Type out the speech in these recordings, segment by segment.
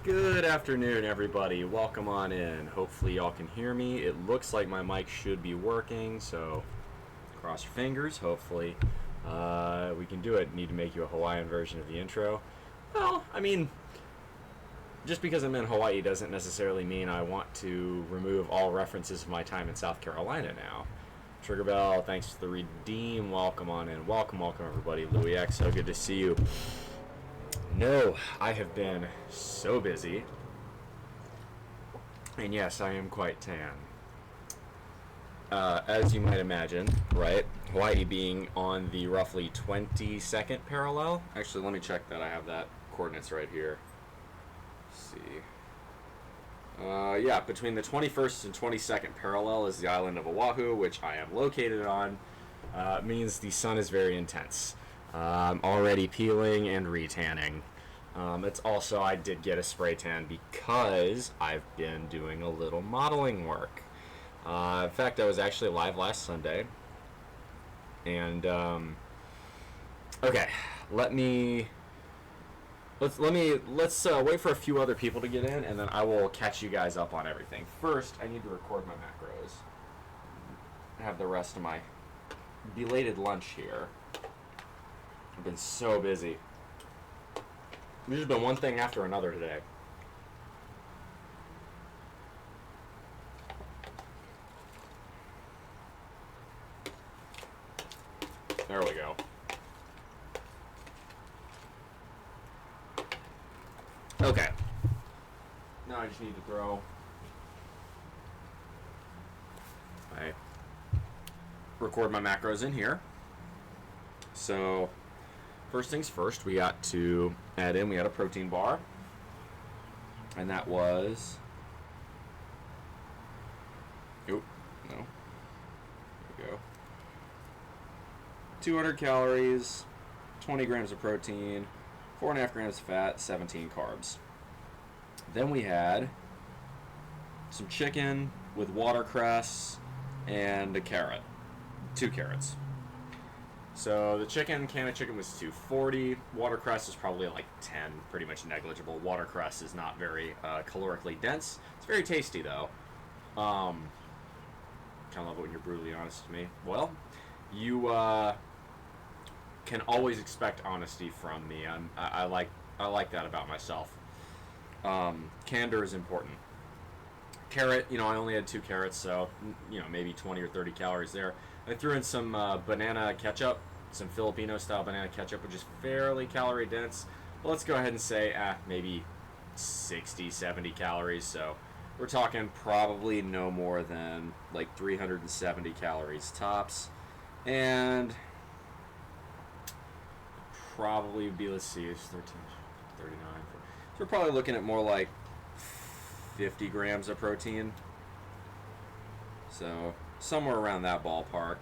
Good afternoon, everybody. Welcome on in. Hopefully y'all can hear me. It looks like my mic should be working, so cross your fingers. Hopefully we can do it. Need to make you a Hawaiian version of the intro. Well, I mean, just because I'm in Hawaii doesn't necessarily mean I want to remove all references of my time in South Carolina now. Trigger Bell, thanks for the redeem. Welcome on in. Welcome, everybody. Louis X, so good to see you. No, I have been so busy. And yes, I am quite tan. As you might imagine, right? Hawaii being on the roughly 22nd parallel. Actually, let me check that. I have that coordinates right here. Let's see. Yeah, between the 21st and 22nd parallel is the island of Oahu, which I am located on. Means the sun is very intense. Already peeling and retanning. It's also, I did get a spray tan because I've been doing a little modeling work. In fact, I was actually live last Sunday. And, okay, let's wait for a few other people to get in, and then I will catch you guys up on everything. First, I need to record my macros. I have the rest of my belated lunch here. I've been so busy. There's just been one thing after another today. There we go. Okay. Now I just need to throw record my macros in here. So first things first, we got to add in, we had a protein bar, and that was, there we go, 200 calories, 20 grams of protein, 4.5 grams of fat, 17 carbs. Then we had some chicken with watercress and a carrot, 2 carrots. So the can of chicken was $2.40. Watercress is probably like 10, pretty much negligible. Watercress is not very calorically dense. It's very tasty though. Kind of love it when you're brutally honest with me. Well, you can always expect honesty from me. I like that about myself. Candor is important. Carrot, I only had 2 carrots, so maybe 20 or 30 calories there. I threw in some banana ketchup, some Filipino style banana ketchup, which is fairly calorie dense. But let's go ahead and say maybe 60, 70 calories. So we're talking probably no more than like 370 calories tops. And probably be, let's see, it's 13, 39. So we're probably looking at more like 50 grams of protein. So somewhere around that ballpark.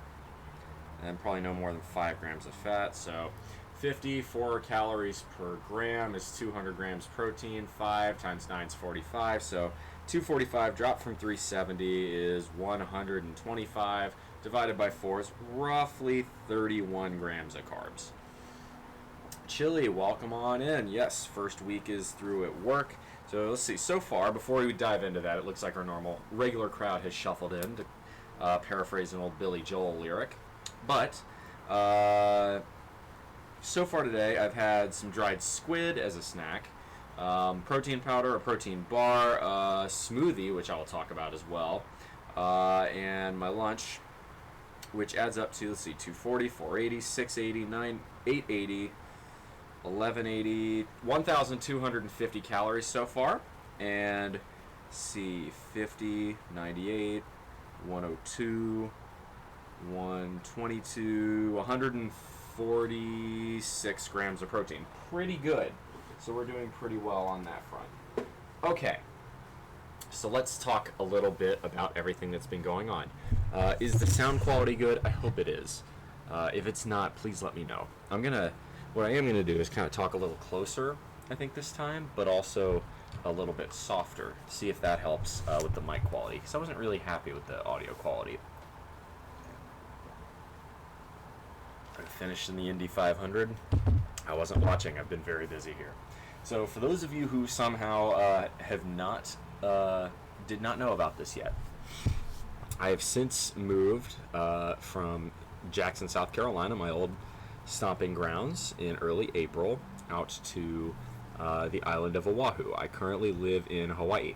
And probably no more than 5 grams of fat. So 54 calories per gram is 200 grams protein. 5 times 9 is 45. So 245 dropped from 370 is 125. Divided by 4 is roughly 31 grams of carbs. Chili, welcome on in. Yes, first week is through at work. So let's see. So far, before we dive into that, it looks like our normal regular crowd has shuffled in, to paraphrase an old Billy Joel lyric. But so far today, I've had some dried squid as a snack, protein powder, a protein bar, smoothie, which I will talk about as well, and my lunch, which adds up to, let's see, 240, 480, 680, 880, 1180, 1,250 calories so far, and see, 50, 98, 102, 122, 146 grams of protein. Pretty good. So we're doing pretty well on that front. Okay. So let's talk a little bit about everything that's been going on. Is the sound quality good? I hope it is. If it's not, please let me know. What I am going to do is kind of talk a little closer, I think, this time, but also a little bit softer. See if that helps with the mic quality, because I wasn't really happy with the audio quality. I finished in the Indy 500. I wasn't watching. I've been very busy here. So for those of you who somehow have not did not know about this yet, I have since moved from Jackson, South Carolina, my old stomping grounds, in early April, out to the island of Oahu. I currently live in Hawaii.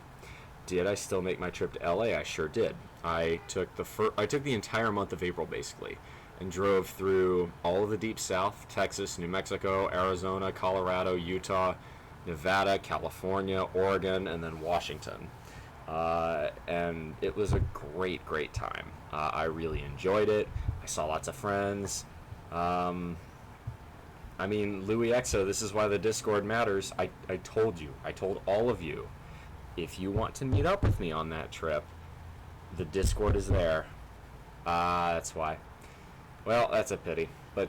Did I still make my trip to LA? I sure did. I took the entire month of April basically, and drove through all of the deep south: Texas, New Mexico, Arizona, Colorado, Utah, Nevada, California, Oregon, and then Washington. And it was a great time. I really enjoyed it. I saw lots of friends. I mean, Louis Exo, this is why the Discord matters. I told you. I told all of you. If you want to meet up with me on that trip, the Discord is there. That's why. Well, that's a pity. But,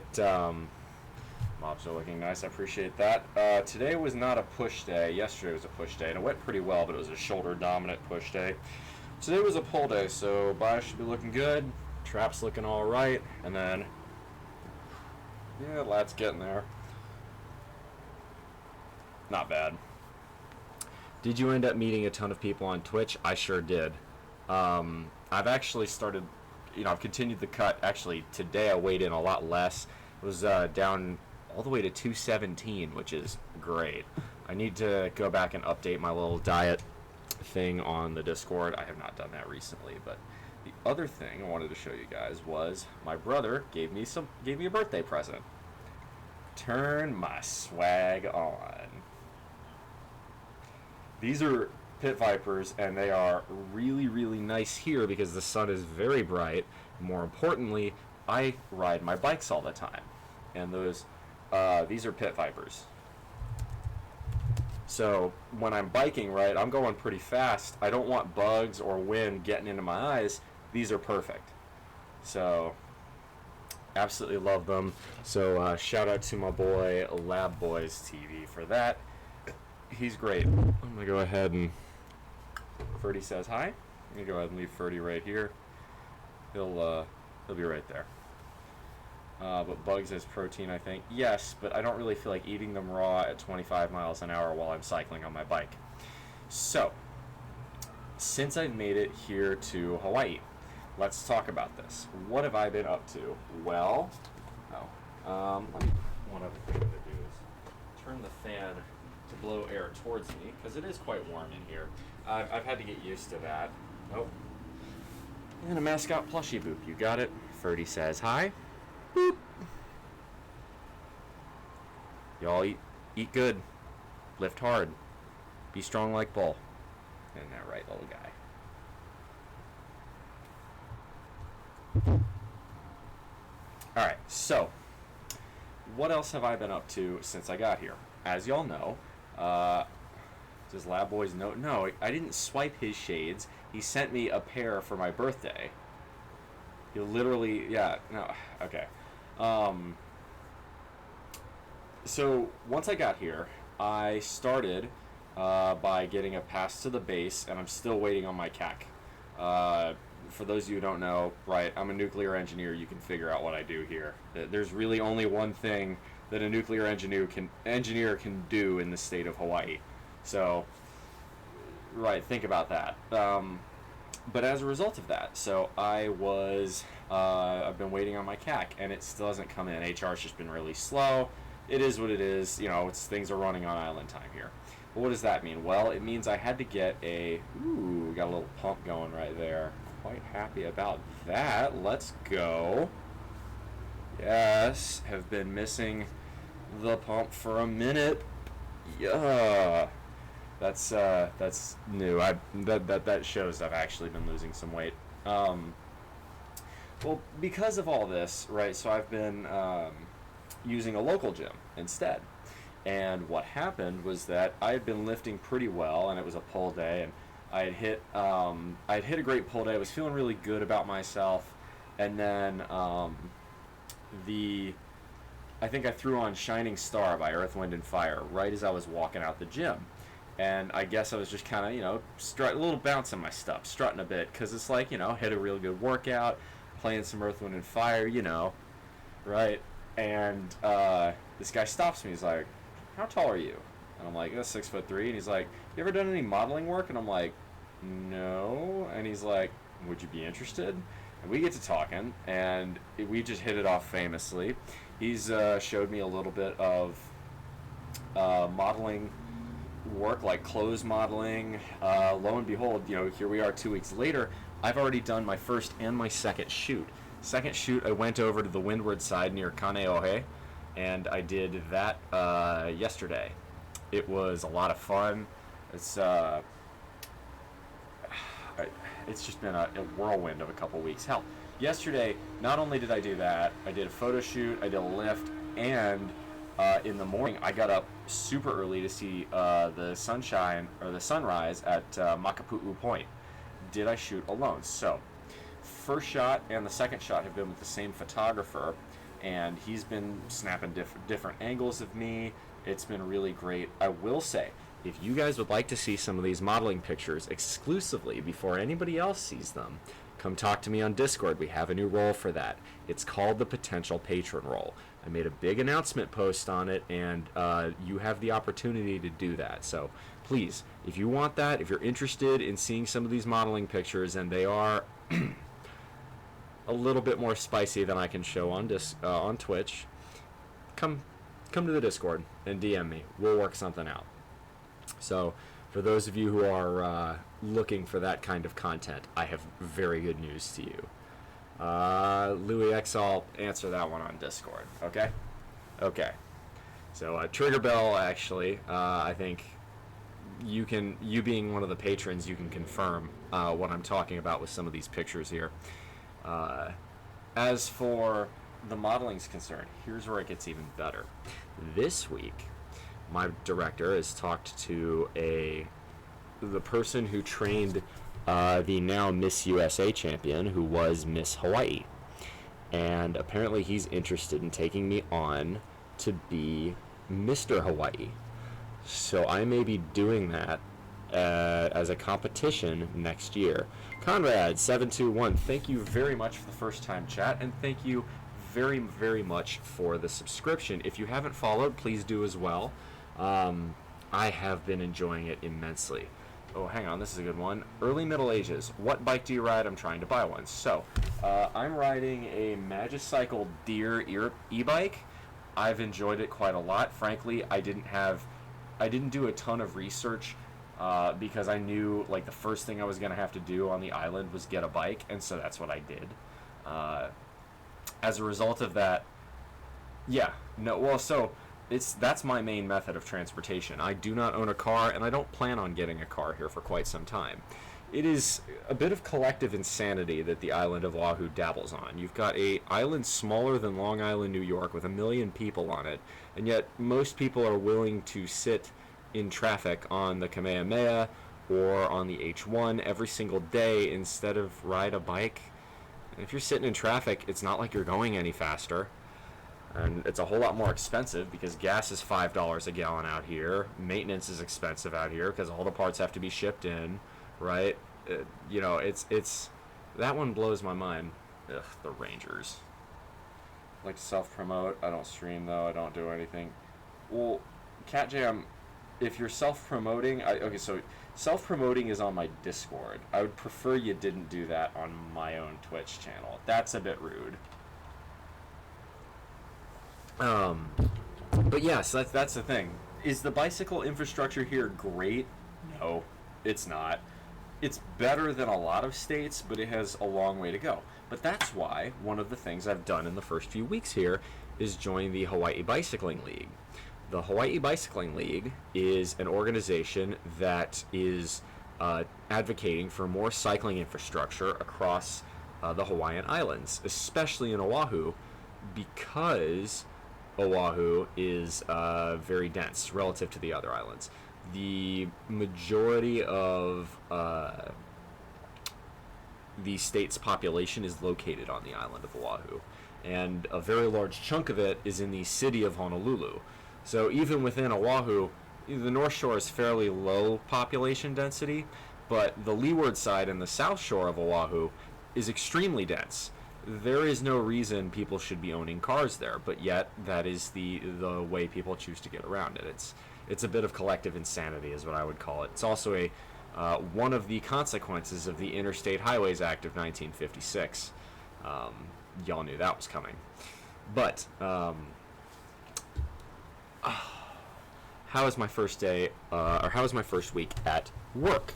mobs are looking nice. I appreciate that. Today was not a push day. Yesterday was a push day, and it went pretty well, but it was a shoulder-dominant push day. Today was a pull day, so bias should be looking good. Trap's looking all right, and then, yeah, lat's getting there. Not bad. Did you end up meeting a ton of people on Twitch? I sure did. I've actually started, I've continued the cut. Actually, today I weighed in a lot less. It was down all the way to 217, which is great. I need to go back and update my little diet thing on the Discord. I have not done that recently, but the other thing I wanted to show you guys was my brother gave me a birthday present. Turn my swag on. These are pit vipers, and they are really nice here because the sun is very bright. More importantly, I ride my bikes all the time, and these are pit vipers. So when I'm biking, right, I'm going pretty fast. I don't want bugs or wind getting into my eyes. These are perfect. So absolutely love them. So shout out to my boy Lab Boys TV for that. He's great. I'm gonna go ahead and Ferdy says hi. I'm gonna go ahead and leave Ferdy right here. He'll be right there. But bugs as protein, I think. Yes, but I don't really feel like eating them raw at 25 miles an hour while I'm cycling on my bike. So, since I've made it here to Hawaii, let's talk about this. What have I been up to? Well, one other thing to do is turn the fan to blow air towards me, because it is quite warm in here. I've had to get used to that. Oh. And a mascot plushie boop. You got it. Ferdy says hi. Boop. Y'all eat good. Lift hard. Be strong like Bull. Isn't that right, little guy? Alright, so what else have I been up to since I got here? As y'all know, does Lab Boys know? No, I didn't swipe his shades. He sent me a pair for my birthday. He literally, yeah, no, okay. So once I got here, I started by getting a pass to the base, and I'm still waiting on my CAC. For those of you who don't know, right, I'm a nuclear engineer. You can figure out what I do here. There's really only one thing that a nuclear engineer can do in the state of Hawaii. So, right, think about that. But as a result of that, so I've been waiting on my CAC, and it still hasn't come in. HR's just been really slow. It is what it is. Things are running on island time here. But what does that mean? Well, it means I had to get we got a little pump going right there. Quite happy about that. Let's go. Yes, have been missing the pump for a minute. Yeah. That's new. That shows I've actually been losing some weight. Well, because of all this, right, so I've been using a local gym instead. And what happened was that I had been lifting pretty well, and it was a pull day, and I had hit a great pull day. I was feeling really good about myself, and then I think I threw on Shining Star by Earth, Wind, and Fire right as I was walking out the gym. And I guess I was just kind of, a little bounce in my stuff, strutting a bit, because it's like, hit a real good workout, playing some Earth, Wind, and Fire, right? And this guy stops me. He's like, how tall are you? And I'm like, that's 6'3", and he's like, you ever done any modeling work? And I'm like, no. And he's like, would you be interested? And we get to talking, and we just hit it off famously. He's showed me a little bit of modeling work, like clothes modeling. Lo and behold, here we are 2 weeks later. I've already done my first and my second shoot. Second shoot, I went over to the windward side near Kaneohe, and I did that yesterday. It was a lot of fun. It's just been a whirlwind of a couple weeks. Hell, yesterday, not only did I do that, I did a photo shoot, I did a lift, and in the morning, I got up super early to see the sunrise at Makapu'u Point. Did I shoot alone? So, first shot and the second shot have been with the same photographer, and he's been snapping different angles of me. It's been really great. I will say, if you guys would like to see some of these modeling pictures exclusively before anybody else sees them, come talk to me on Discord. We have a new role for that. It's called the Potential Patron role. I made a big announcement post on it, and you have the opportunity to do that. So please, if you want that, if you're interested in seeing some of these modeling pictures, and they are a little bit more spicy than I can show on Twitch, come to the Discord and DM me. We'll work something out. So for those of you who are looking for that kind of content, I have very good news to you. Louis X, I'll answer that one on Discord. Okay? Okay. So Trigger Bell, actually, I think you being one of the patrons, you can confirm what I'm talking about with some of these pictures here. As for the modeling's concerned, here's where it gets even better. This week, my director has talked to the person who trained the now Miss USA champion, who was Miss Hawaii, and apparently he's interested in taking me on to be Mr. Hawaii. So I may be doing that as a competition next year. Conrad721, thank you very much for the first time chat, and thank you very, very much for the subscription. If you haven't followed, please do as well. I have been enjoying it immensely. Oh, hang on, this is a good one. Early Middle Ages. What bike do you ride? I'm trying to buy one. So, I'm riding a Magicycle Deer e-bike. I've enjoyed it quite a lot. Frankly, I didn't do a ton of research because I knew like the first thing I was going to have to do on the island was get a bike, and so that's what I did. As a result of that, that's my main method of transportation. I do not own a car, and I don't plan on getting a car here for quite some time. It is a bit of collective insanity that the island of Oahu dabbles on. You've got an island smaller than Long Island, New York, with 1 million people on it, and yet most people are willing to sit in traffic on the Kamehameha or on the H1 every single day instead of ride a bike. And if you're sitting in traffic, it's not like you're going any faster. And it's a whole lot more expensive because gas is $5 a gallon out here. Maintenance is expensive out here because all the parts have to be shipped in, right? It's that one blows my mind. Ugh, the Rangers. I like to self-promote. I don't stream though. I don't do anything. Well, Cat Jam, if you're self-promoting, so self-promoting is on my Discord. I would prefer you didn't do that on my own Twitch channel. That's a bit rude. But yeah, so that's the thing. Is the bicycle infrastructure here great? No, it's not. It's better than a lot of states, but it has a long way to go. But that's why one of the things I've done in the first few weeks here is join the Hawaii Bicycling League. The Hawaii Bicycling League is an organization that is advocating for more cycling infrastructure across the Hawaiian Islands, especially in Oahu, because Oahu is very dense relative to the other islands. The majority of the state's population is located on the island of Oahu, and a very large chunk of it is in the city of Honolulu. So even within Oahu, the North Shore is fairly low population density, but the leeward side and the south shore of Oahu is extremely dense. There is no reason people should be owning cars there, but yet that is the way people choose to get around it. It's a bit of collective insanity is what I would call it. It's also a one of the consequences of the Interstate Highways Act of 1956. Y'all knew that was coming. But how was my first day, or how was my first week at work?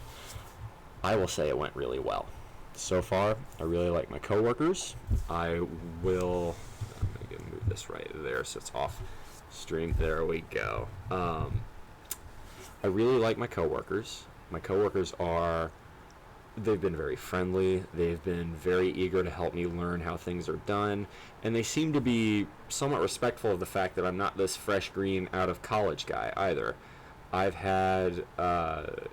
I will say it went really well. So far, I really like my coworkers. I'm going to move this right there so it's off stream. There we go. I really like my coworkers. My coworkers they've been very friendly. They've been very eager to help me learn how things are done. And they seem to be somewhat respectful of the fact that I'm not this fresh green out of college guy either. I've had, I've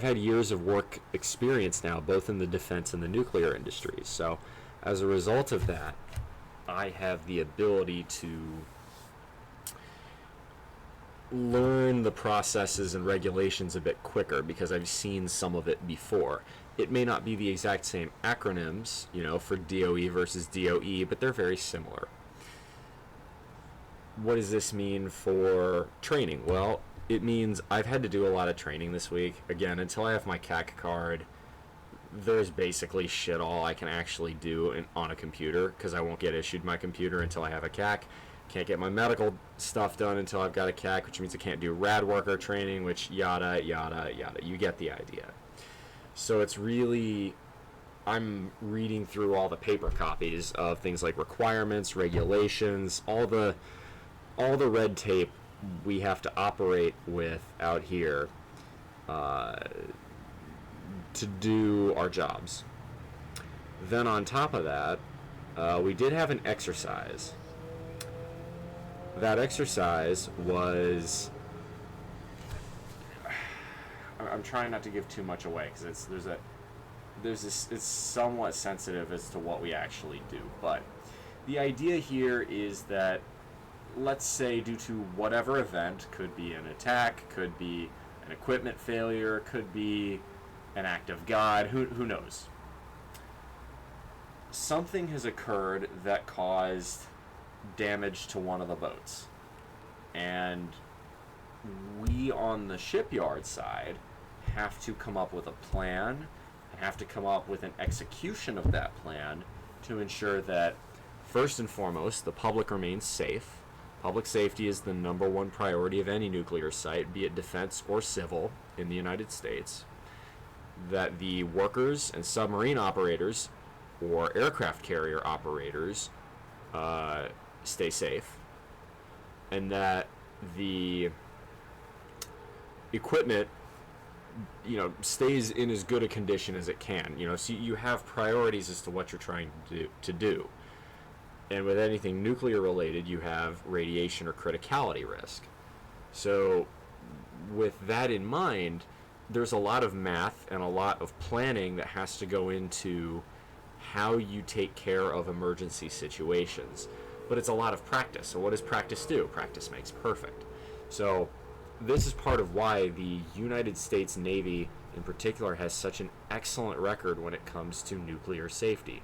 had years of work experience now, both in the defense and the nuclear industries. So as a result of that, I have the ability to learn the processes and regulations a bit quicker because I've seen some of it before. It may not be the exact same acronyms, for DOE versus DOE, but they're very similar. What does this mean for training? Well, it means I've had to do a lot of training this week. Again, until I have my CAC card, there's basically shit all I can actually do on a computer because I won't get issued my computer until I have a CAC. Can't get my medical stuff done until I've got a CAC, which means I can't do rad worker training, which yada, yada, yada. You get the idea. So it's really, I'm reading through all the paper copies of things like requirements, regulations, all the red tape we have to operate with out here to do our jobs. Then on top of that, we did have an exercise. That exercise was, I'm trying not to give too much away because it's somewhat sensitive as to what we actually do. But the idea here is that, let's say due to whatever event, could be an attack, could be an equipment failure, could be an act of God, who knows? Something has occurred that caused damage to one of the boats, and we on the shipyard side have to come up with a plan and have to come up with an execution of that plan to ensure that first and foremost the public remains safe. Public safety is the number one priority of any nuclear site, be it defense or civil in the United States. That the workers and submarine operators or aircraft carrier operators stay safe, and that the equipment stays in as good a condition as it can. So you have priorities as to what you're trying to do. And with anything nuclear related, you have radiation or criticality risk. So with that in mind, there's a lot of math and a lot of planning that has to go into how you take care of emergency situations. But it's a lot of practice. So what does practice do? Practice makes perfect. So this is part of why the United States Navy in particular has such an excellent record when it comes to nuclear safety.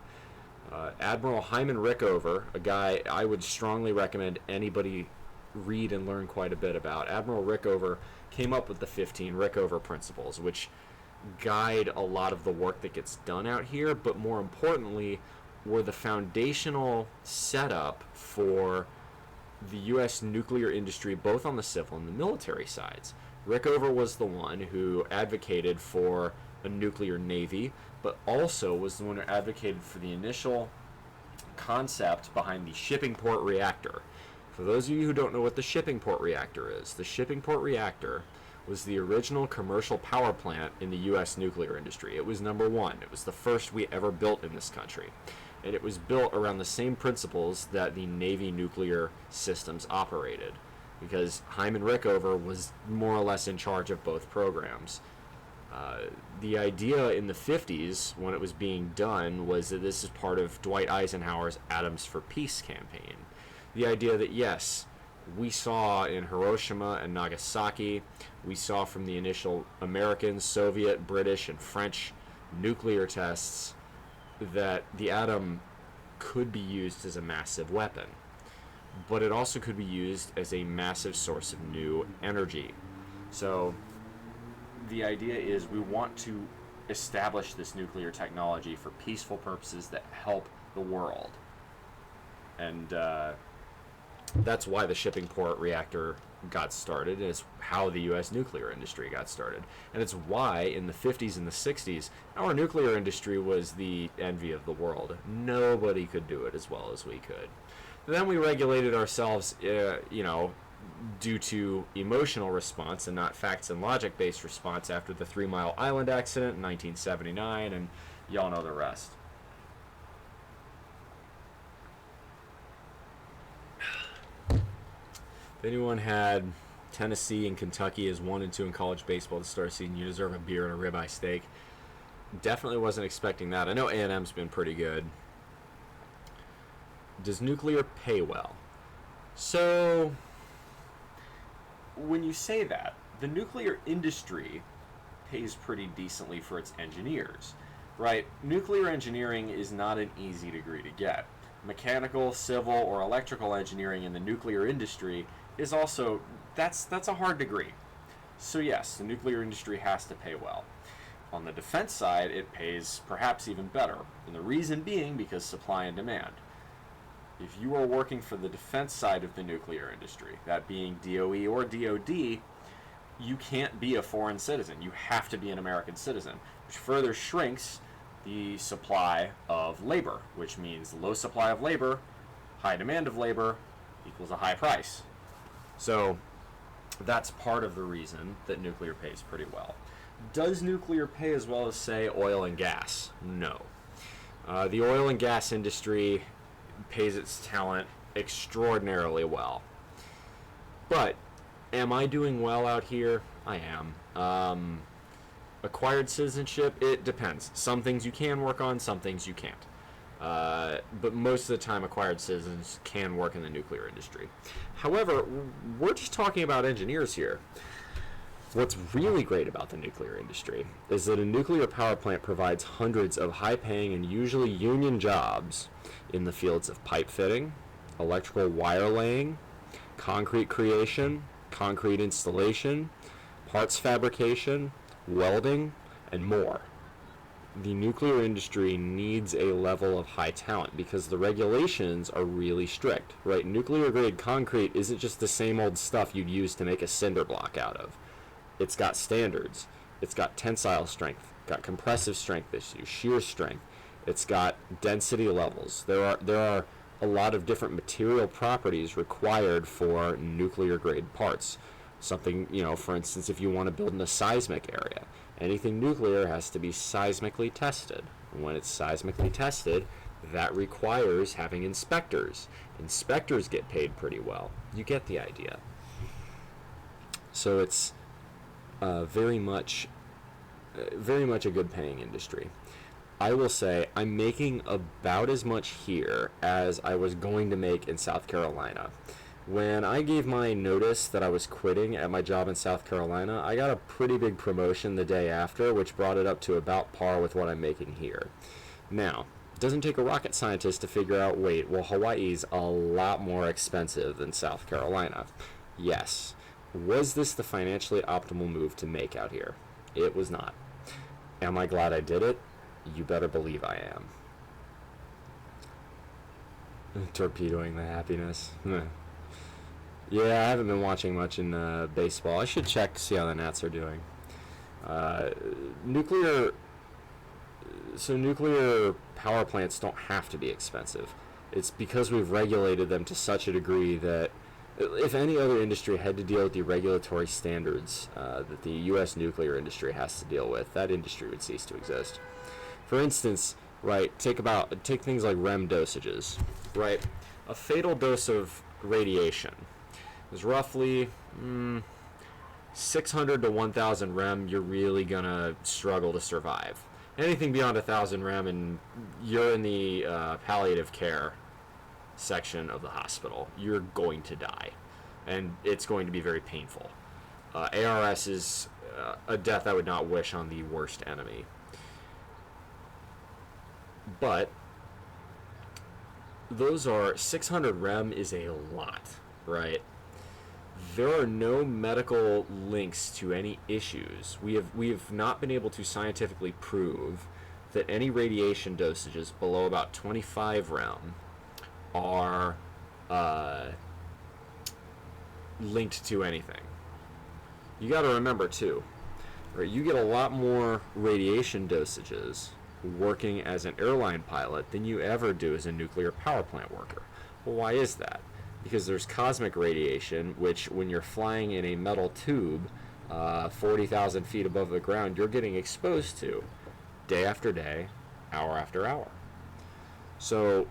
Admiral Hyman Rickover, a guy I would strongly recommend anybody read and learn quite a bit about. Admiral Rickover came up with the 15 Rickover principles, which guide a lot of the work that gets done out here, but more importantly, were the foundational setup for the U.S. nuclear industry, both on the civil and the military sides. Rickover was the one who advocated for a nuclear navy, but also was the one who advocated for the initial concept behind the shipping port reactor. For those of you who don't know what the shipping port reactor is, the shipping port reactor was the original commercial power plant in the U.S. nuclear industry. It was number one. It was the first we ever built in this country. And it was built around the same principles that the Navy nuclear systems operated, because Hyman Rickover was more or less in charge of both programs. The idea in the 50s, when it was being done, was that this is part of Dwight Eisenhower's Atoms for Peace campaign. The idea that, yes, we saw in Hiroshima and Nagasaki, we saw from the initial American, Soviet, British, and French nuclear tests that the atom could be used as a massive weapon. but it also could be used as a massive source of new energy. So the idea is we want to establish this nuclear technology for peaceful purposes that help the world. And that's why the shipping port reactor got started. It's how the U.S. nuclear industry got started. And it's why in the 50s and the 60s, our nuclear industry was the envy of the world. Nobody could do it as well as we could. Then we regulated ourselves, due to emotional response and not facts and logic-based response after the 3 Mile Island accident in 1979, and y'all know the rest. If anyone had Tennessee and Kentucky as 1 and 2 in college baseball to start season, you deserve a beer and a ribeye steak. Definitely wasn't expecting that. I know A&M's been pretty good. Does nuclear pay well? So, when you say that, the nuclear industry pays pretty decently for its engineers, right? Nuclear engineering is not an easy degree to get. Mechanical, civil, or electrical engineering in the nuclear industry is also, that's a hard degree. So yes, the nuclear industry has to pay well. On the defense side, it pays perhaps even better, and the reason being because supply and demand. If you are working for the defense side of the nuclear industry, that being DOE or DOD, you can't be a foreign citizen. You have to be an American citizen, which further shrinks the supply of labor, which means low supply of labor, high demand of labor equals a high price. So that's part of the reason that nuclear pays pretty well. Does nuclear pay as well as, say, oil and gas? No. The oil and gas industry pays its talent extraordinarily well. But am I doing well out here? I am. Acquired citizenship, it depends. Some things you can work on, some things you can't. But most of the time, acquired citizens can work in the nuclear industry. However, we're just talking about engineers here. What's really great about the nuclear industry is that a nuclear power plant provides hundreds of high-paying and usually union jobs in the fields of pipe fitting, electrical wire laying, concrete creation, concrete installation, parts fabrication, welding, and more. The nuclear industry needs a level of high talent because the regulations are really strict, right? Nuclear grade concrete isn't just the same old stuff you'd use to make a cinder block out of. It's got standards. It's got tensile strength, got compressive strength issues, shear strength. It's got density levels. There are a lot of different material properties required for nuclear grade parts. Something, for instance, if you want to build in a seismic area, anything nuclear has to be seismically tested. And when it's seismically tested, that requires having inspectors. Inspectors get paid pretty well. You get the idea. So it's very much a good paying industry. I will say I'm making about as much here as I was going to make in South Carolina. When I gave my notice that I was quitting at my job in South Carolina, I got a pretty big promotion the day after, which brought it up to about par with what I'm making here. Now, it doesn't take a rocket scientist to figure out, Hawaii's a lot more expensive than South Carolina. Yes. Was this the financially optimal move to make out here? It was not. Am I glad I did it? You better believe I am. Torpedoing the happiness. Yeah, I haven't been watching much in baseball. I should check to see how the Nats are doing. Nuclear power plants don't have to be expensive. It's because we've regulated them to such a degree that if any other industry had to deal with the regulatory standards that the U.S. nuclear industry has to deal with, that industry would cease to exist. For instance, right, take things like REM dosages, right? A fatal dose of radiation is roughly 600 to 1,000 REM. You're really gonna struggle to survive. Anything beyond 1,000 REM, and you're in the palliative care section of the hospital. You're going to die, and it's going to be very painful. ARS is a death I would not wish on the worst enemy. But those are 600 rem is a lot, right? There are no medical links to any issues. We have not been able to scientifically prove that any radiation dosages below about 25 rem are linked to anything. You got to remember too, right? You get a lot more radiation dosages working as an airline pilot than you ever do as a nuclear power plant worker. Well, why is that? Because there's cosmic radiation, which when you're flying in a metal tube 40,000 feet above the ground, you're getting exposed to day after day, hour after hour. So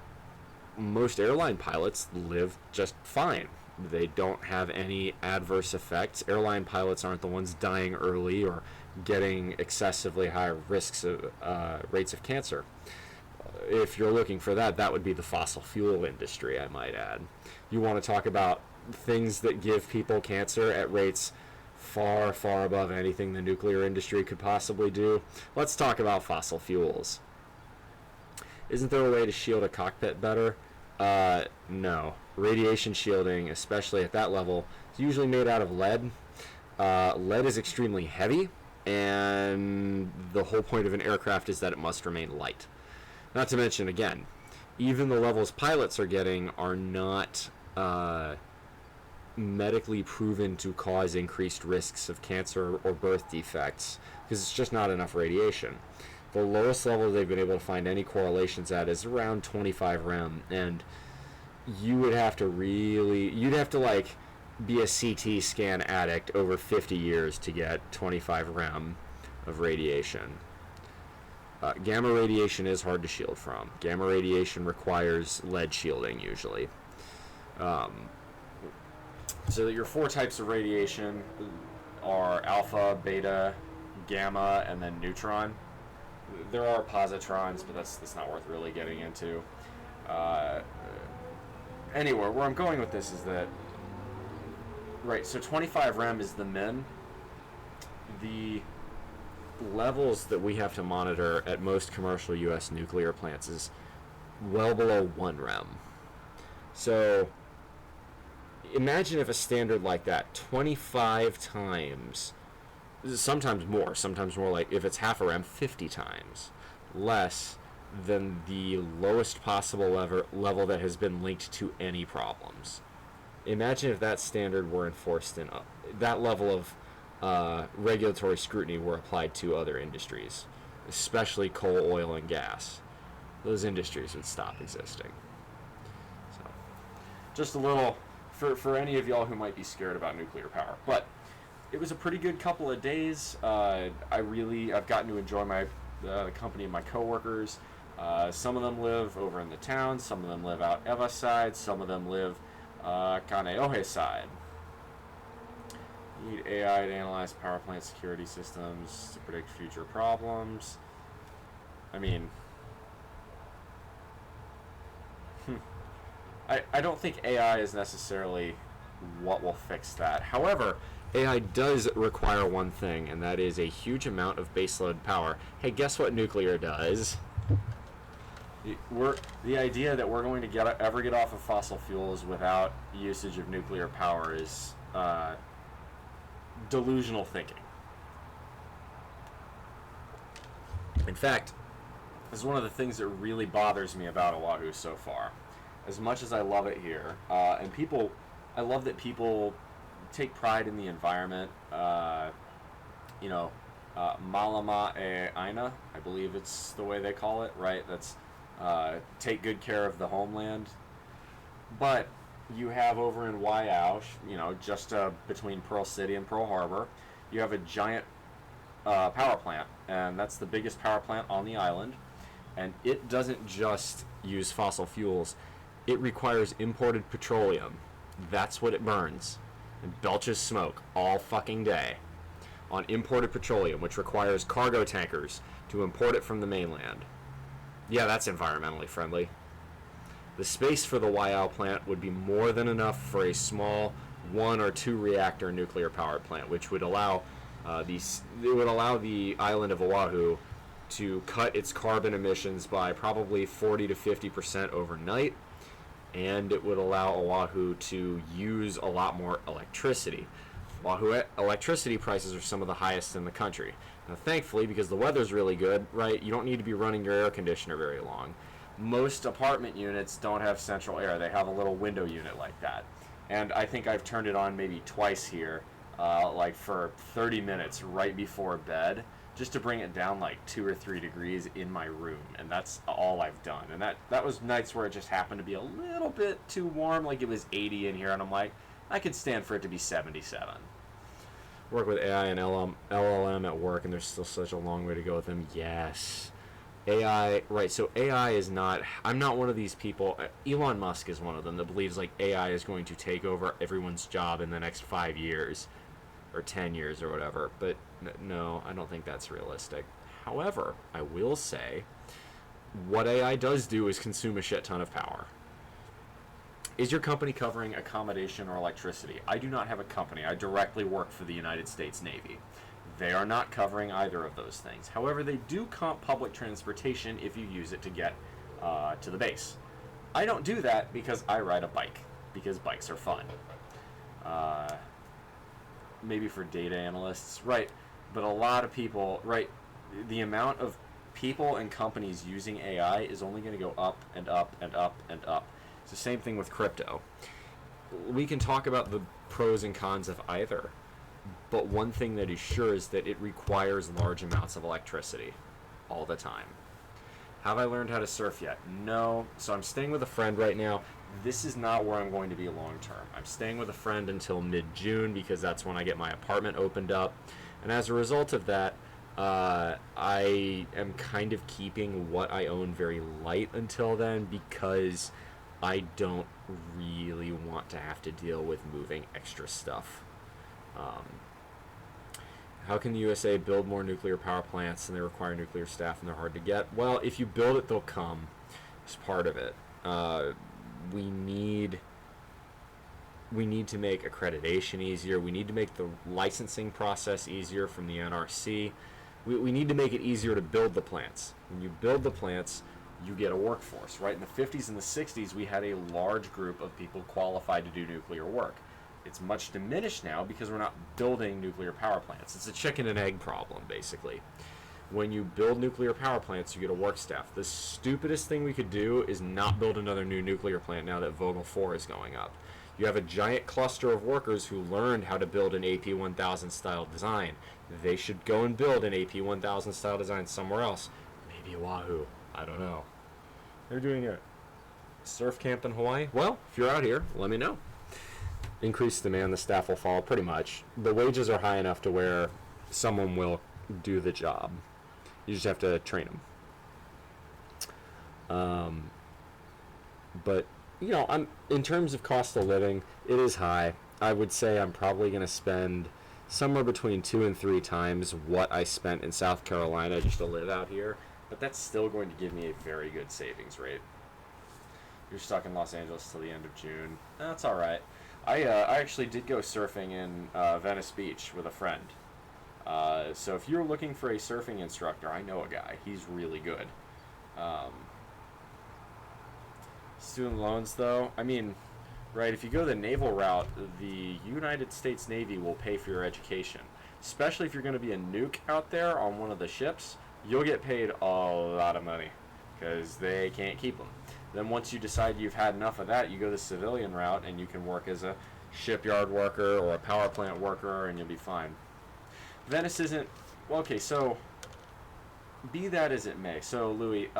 most airline pilots live just fine. They don't have any adverse effects. Airline pilots aren't the ones dying early or getting excessively high risks of rates of cancer. If you're looking for that, that would be the fossil fuel industry, I might add. You want to talk about things that give people cancer at rates far, far above anything the nuclear industry could possibly do. Let's talk about fossil fuels. Isn't there a way to shield a cockpit better? No. Radiation shielding, especially at that level, is usually made out of lead. Lead is extremely heavy, and the whole point of an aircraft is that it must remain light. Not to mention, again, even the levels pilots are getting are not medically proven to cause increased risks of cancer or birth defects, because it's just not enough radiation. The lowest level they've been able to find any correlations at is around 25 rem, and you'd have to like be a CT scan addict over 50 years to get 25 rem of radiation. Gamma radiation is hard to shield from. Gamma radiation requires lead shielding usually. So your four types of radiation are alpha, beta, gamma, and then neutron. There are positrons, but that's not worth really getting into. Anyway, where I'm going with this is that, right, so 25 rem is the min. The levels that we have to monitor at most commercial U.S. nuclear plants is well below 1 rem. So imagine if a standard like that 25 times, sometimes more like if it's half a rem, 50 times less than the lowest possible level that has been linked to any problems. Imagine if that standard were enforced in that level of regulatory scrutiny were applied to other industries, especially coal, oil, and gas. Those industries would stop existing. So, just a little for any of y'all who might be scared about nuclear power. But it was a pretty good couple of days. I've gotten to enjoy the company of my coworkers. Some of them live over in the town. Some of them live out Eva side. Some of them live Kaneohe side. Need AI to analyze power plant security systems to predict future problems. I mean, I don't think AI is necessarily what will fix that. However, AI does require one thing, and that is a huge amount of baseload power. Hey, guess what nuclear does? The idea that we're going to ever get off of fossil fuels without usage of nuclear power is delusional thinking. In fact, this is one of the things that really bothers me about Oahu so far. As much as I love it here, I love that people take pride in the environment. Malama e aina, I believe it's the way they call it, right? That's take good care of the homeland. But you have over in Waiau, just between Pearl City and Pearl Harbor, you have a giant power plant, and that's the biggest power plant on the island. And it doesn't just use fossil fuels. It requires imported petroleum. That's what it burns. It belches smoke all fucking day on imported petroleum, which requires cargo tankers to import it from the mainland. Yeah, that's environmentally friendly. The space for the Waiau plant would be more than enough for a small 1 or 2 reactor nuclear power plant, which would allow the island of Oahu to cut its carbon emissions by probably 40 to 50% overnight, and it would allow Oahu to use a lot more electricity. Oahu electricity prices are some of the highest in the country. Now, thankfully, because the weather's really good, right, you don't need to be running your air conditioner very long. Most apartment units don't have central air. They have a little window unit like that. And I think I've turned it on maybe twice here, like for 30 minutes right before bed, just to bring it down like 2 or 3 degrees in my room. And that's all I've done. And that was nights where it just happened to be a little bit too warm, like it was 80 in here, and I'm like, I could stand for it to be 77. Work with AI and LLM at work, and there's still such a long way to go with them. Yes. AI, right, so AI is not, I'm not one of these people, Elon Musk is one of them that believes like AI is going to take over everyone's job in the next 5 years or 10 years or whatever, but no, I don't think that's realistic. However, I will say what AI does do is consume a shit ton of power. Is your company covering accommodation or electricity? I do not have a company. I directly work for the United States Navy. They are not covering either of those things. However, they do comp public transportation if you use it to get to the base. I don't do that because I ride a bike, because bikes are fun. Maybe for data analysts, right, but a lot of people, right, the amount of people and companies using AI is only going to go up and up and up and up. It's the same thing with crypto. We can talk about the pros and cons of either, but one thing that is sure is that it requires large amounts of electricity all the time. Have I learned how to surf yet? No. So I'm staying with a friend right now. This is not where I'm going to be long term. I'm staying with a friend until mid-June because that's when I get my apartment opened up. And as a result of that, I am kind of keeping what I own very light until then because I don't really want to have to deal with moving extra stuff. How can the USA build more nuclear power plants and they require nuclear staff and they're hard to get? Well, if you build it, they'll come. It's part of it. We need to make accreditation easier. We need to make the licensing process easier from the NRC. We need to make it easier to build the plants. When you build the plants, you get a workforce, right? In the 50s and the 60s, we had a large group of people qualified to do nuclear work. It's much diminished now because we're not building nuclear power plants. It's a chicken and egg problem, basically. When you build nuclear power plants, you get a work staff. The stupidest thing we could do is not build another new nuclear plant now that Vogtle 4 is going up. You have a giant cluster of workers who learned how to build an AP1000 style design. They should go and build an AP1000 style design somewhere else. Maybe Oahu. I don't know. They're doing a surf camp in Hawaii. Well, if you're out here, let me know. Increased demand, the staff will follow pretty much. The wages are high enough to where someone will do the job. You just have to train them. But, you know, in terms of cost of living, it is high. I would say I'm probably going to spend somewhere between 2 and 3 times what I spent in South Carolina just to live out here. But that's still going to give me a very good savings rate. You're stuck in Los Angeles till the end of June. That's all right. I actually did go surfing in Venice Beach with a friend. So if you're looking for a surfing instructor, I know a guy. He's really good. Student loans, though, I mean, right, if you go the naval route, the United States Navy will pay for your education. Especially if you're going to be a nuke out there on one of the ships, you'll get paid a lot of money because they can't keep them. Then once you decide you've had enough of that, you go the civilian route and you can work as a shipyard worker or a power plant worker and you'll be fine. Venice isn't, well, okay, so be that as it may. So Louis,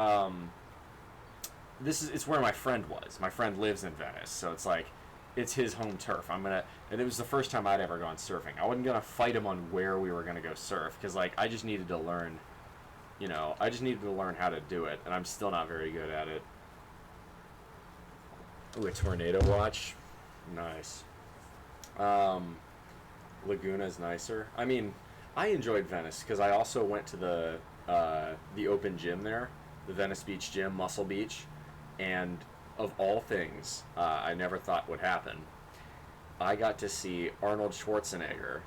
it's where my friend was. My friend lives in Venice, so it's like, it's his home turf. And it was the first time I'd ever gone surfing. I wasn't gonna fight him on where we were gonna go surf because like I just needed to learn, how to do it, and I'm still not very good at it. Ooh, a tornado watch. Nice. Laguna's nicer. I mean, I enjoyed Venice because I also went to the open gym there, the Venice Beach gym, Muscle Beach, and of all things, I never thought would happen. I got to see Arnold Schwarzenegger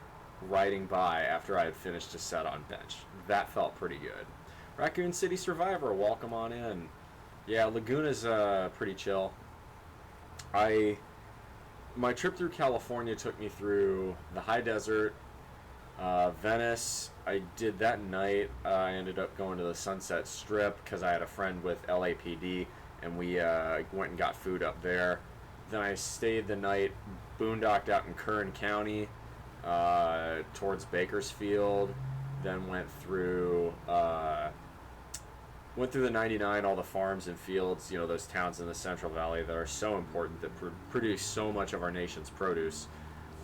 riding by after I had finished a set on bench. That felt pretty good. Raccoon City Survivor, welcome on in. Yeah, Laguna's pretty chill. My trip through California took me through the high desert, Venice. I did that night. I ended up going to the Sunset Strip because I had a friend with LAPD, and we went and got food up there. Then I stayed the night, boondocked out in Kern County, towards Bakersfield. Then went through the 99, all the farms and fields, those towns in the Central Valley that are so important, that produce so much of our nation's produce.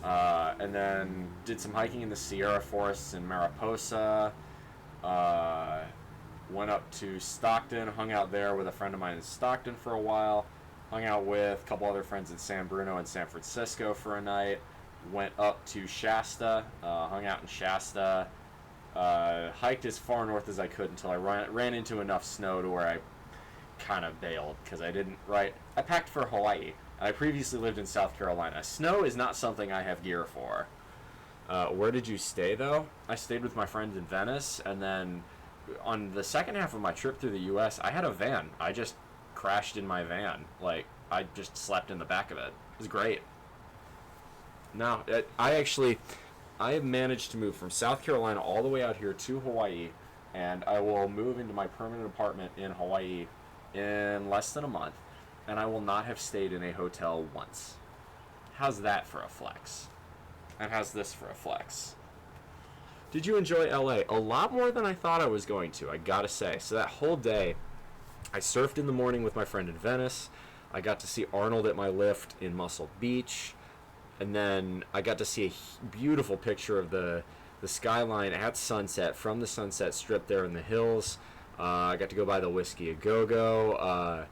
And then did some hiking in the Sierra forests in Mariposa. Went up to Stockton, hung out there with a friend of mine in Stockton for a while. Hung out with a couple other friends in San Bruno and San Francisco for a night. Went up to Shasta, hung out in Shasta. Hiked as far north as I could until I ran into enough snow to where I kind of bailed because I packed for Hawaii. I previously lived in South Carolina. Snow is not something I have gear for. Where did you stay, though? I stayed with my friends in Venice, and then on the second half of my trip through the U.S., I had a van. I just crashed in my van. I just slept in the back of it. It was great. No, I have managed to move from South Carolina all the way out here to Hawaii, and I will move into my permanent apartment in Hawaii in less than a month, and I will not have stayed in a hotel once. How's that for a flex? And how's this for a flex? Did you enjoy LA? A lot more than I thought I was going to, I gotta say. So that whole day, I surfed in the morning with my friend in Venice. I got to see Arnold at my lift in Muscle Beach. And then I got to see a beautiful picture of the skyline at sunset from the Sunset Strip there in the hills. I got to go by the Whiskey A Go-Go.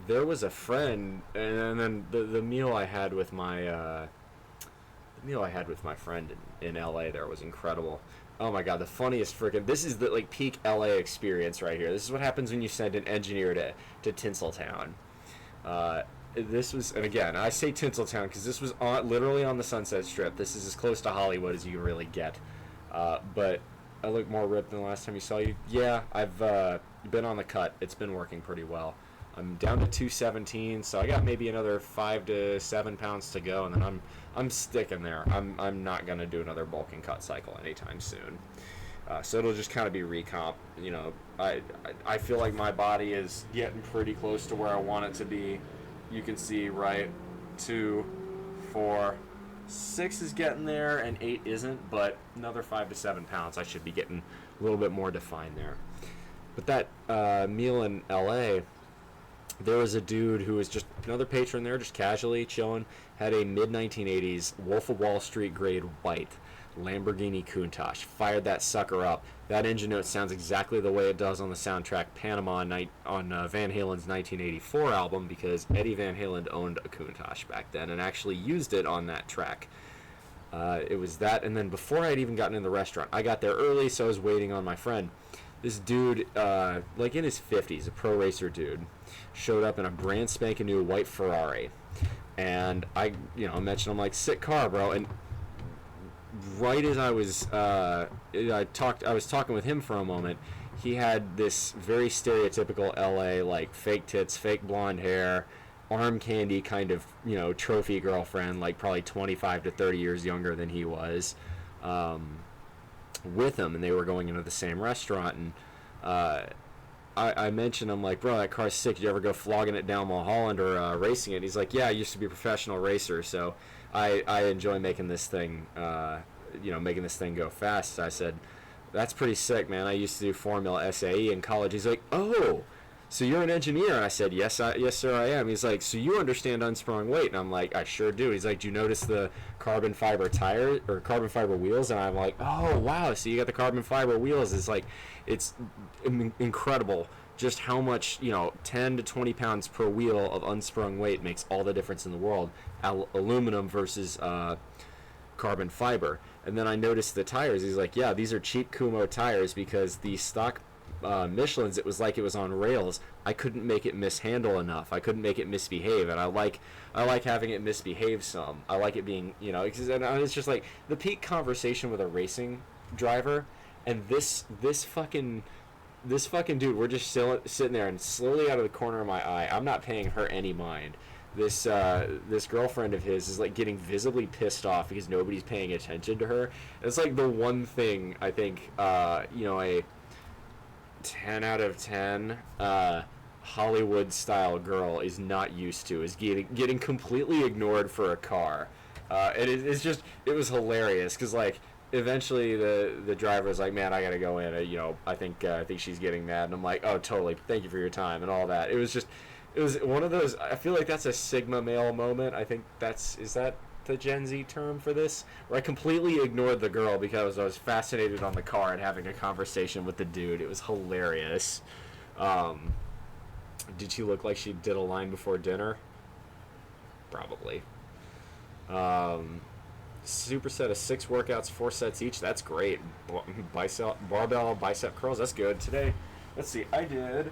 There was a friend, and then the meal I had with my friend in LA there was incredible. Oh my god, the funniest freaking... This is the peak LA experience right here. This is what happens when you send an engineer to Tinseltown. This was, and again, I say Tinseltown because this was literally on the Sunset Strip. This is as close to Hollywood as you can really get. But I look more ripped than the last time you saw you. Yeah, I've been on the cut. It's been working pretty well. I'm down to 217, so I got maybe another 5 to 7 pounds to go, and then I'm sticking there. I'm not gonna do another bulk and cut cycle anytime soon. So it'll just kind of be recomp. I feel like my body is getting pretty close to where I want it to be. You can see, right, 2, 4, 6 is getting there, and 8 isn't, but another 5 to 7 pounds, I should be getting a little bit more defined there. But that meal in LA, there was a dude who was just another patron there, just casually chilling, had a mid-1980s Wolf of Wall Street grade white Lamborghini Countach, fired that sucker up. That engine note sounds exactly the way it does on the soundtrack Panama on Van Halen's 1984 album, because Eddie Van Halen owned a Countach back then and actually used it on that track. It was that, and then before I'd even gotten in the restaurant, I got there early, so I was waiting on my friend. This dude, in his 50s, a pro racer dude, showed up in a brand spanking new white Ferrari. And I mentioned, I'm sick car, bro. And right as I was talking with him for a moment, he had this very stereotypical LA, fake tits, fake blonde hair, arm candy kind of, trophy girlfriend, probably 25 to 30 years younger than he was, with him, and they were going into the same restaurant, and I mentioned, I'm bro, that car's sick. Did you ever go flogging it down Mulholland or racing it? He's like, yeah, I used to be a professional racer, so I enjoy making this thing, making this thing go fast. I said, that's pretty sick, man. I used to do Formula SAE in college. He's like, oh, so you're an engineer? And I said, yes, sir, I am. He's like, so you understand unsprung weight? And I'm like, I sure do. He's like, do you notice the carbon fiber tire or carbon fiber wheels? And I'm like, oh, wow. So you got the carbon fiber wheels. It's incredible just how much, 10 to 20 pounds per wheel of unsprung weight makes all the difference in the world. Aluminum versus carbon fiber. And then I noticed the tires. He's like, yeah, these are cheap Kumo tires because the stock Michelin's, it was like it was on rails. I couldn't make it mishandle enough. I couldn't make it misbehave, and I like having it misbehave some. I like it being, and it's just the peak conversation with a racing driver, and this fucking dude, we're just sitting there, and slowly out of the corner of my eye, I'm not paying her any mind. this girlfriend of his is like getting visibly pissed off because nobody's paying attention to her. And it's like the one thing I think a 10 out of 10 Hollywood style girl is not used to, is getting completely ignored for a car. It was hilarious because like eventually the driver was like, man, I gotta go in. I think she's getting mad, and I'm like, oh, totally, thank you for your time and all that. It was one of those. I feel like that's a Sigma male moment. I think is that the Gen Z term for this, where I completely ignored the girl because I was fascinated on the car and having a conversation with the dude. It was hilarious. Did she look like she did a line before dinner? Probably. Superset of 6 workouts, 4 sets each. That's great. Barbell bicep curls. That's good. Today, let's see. I did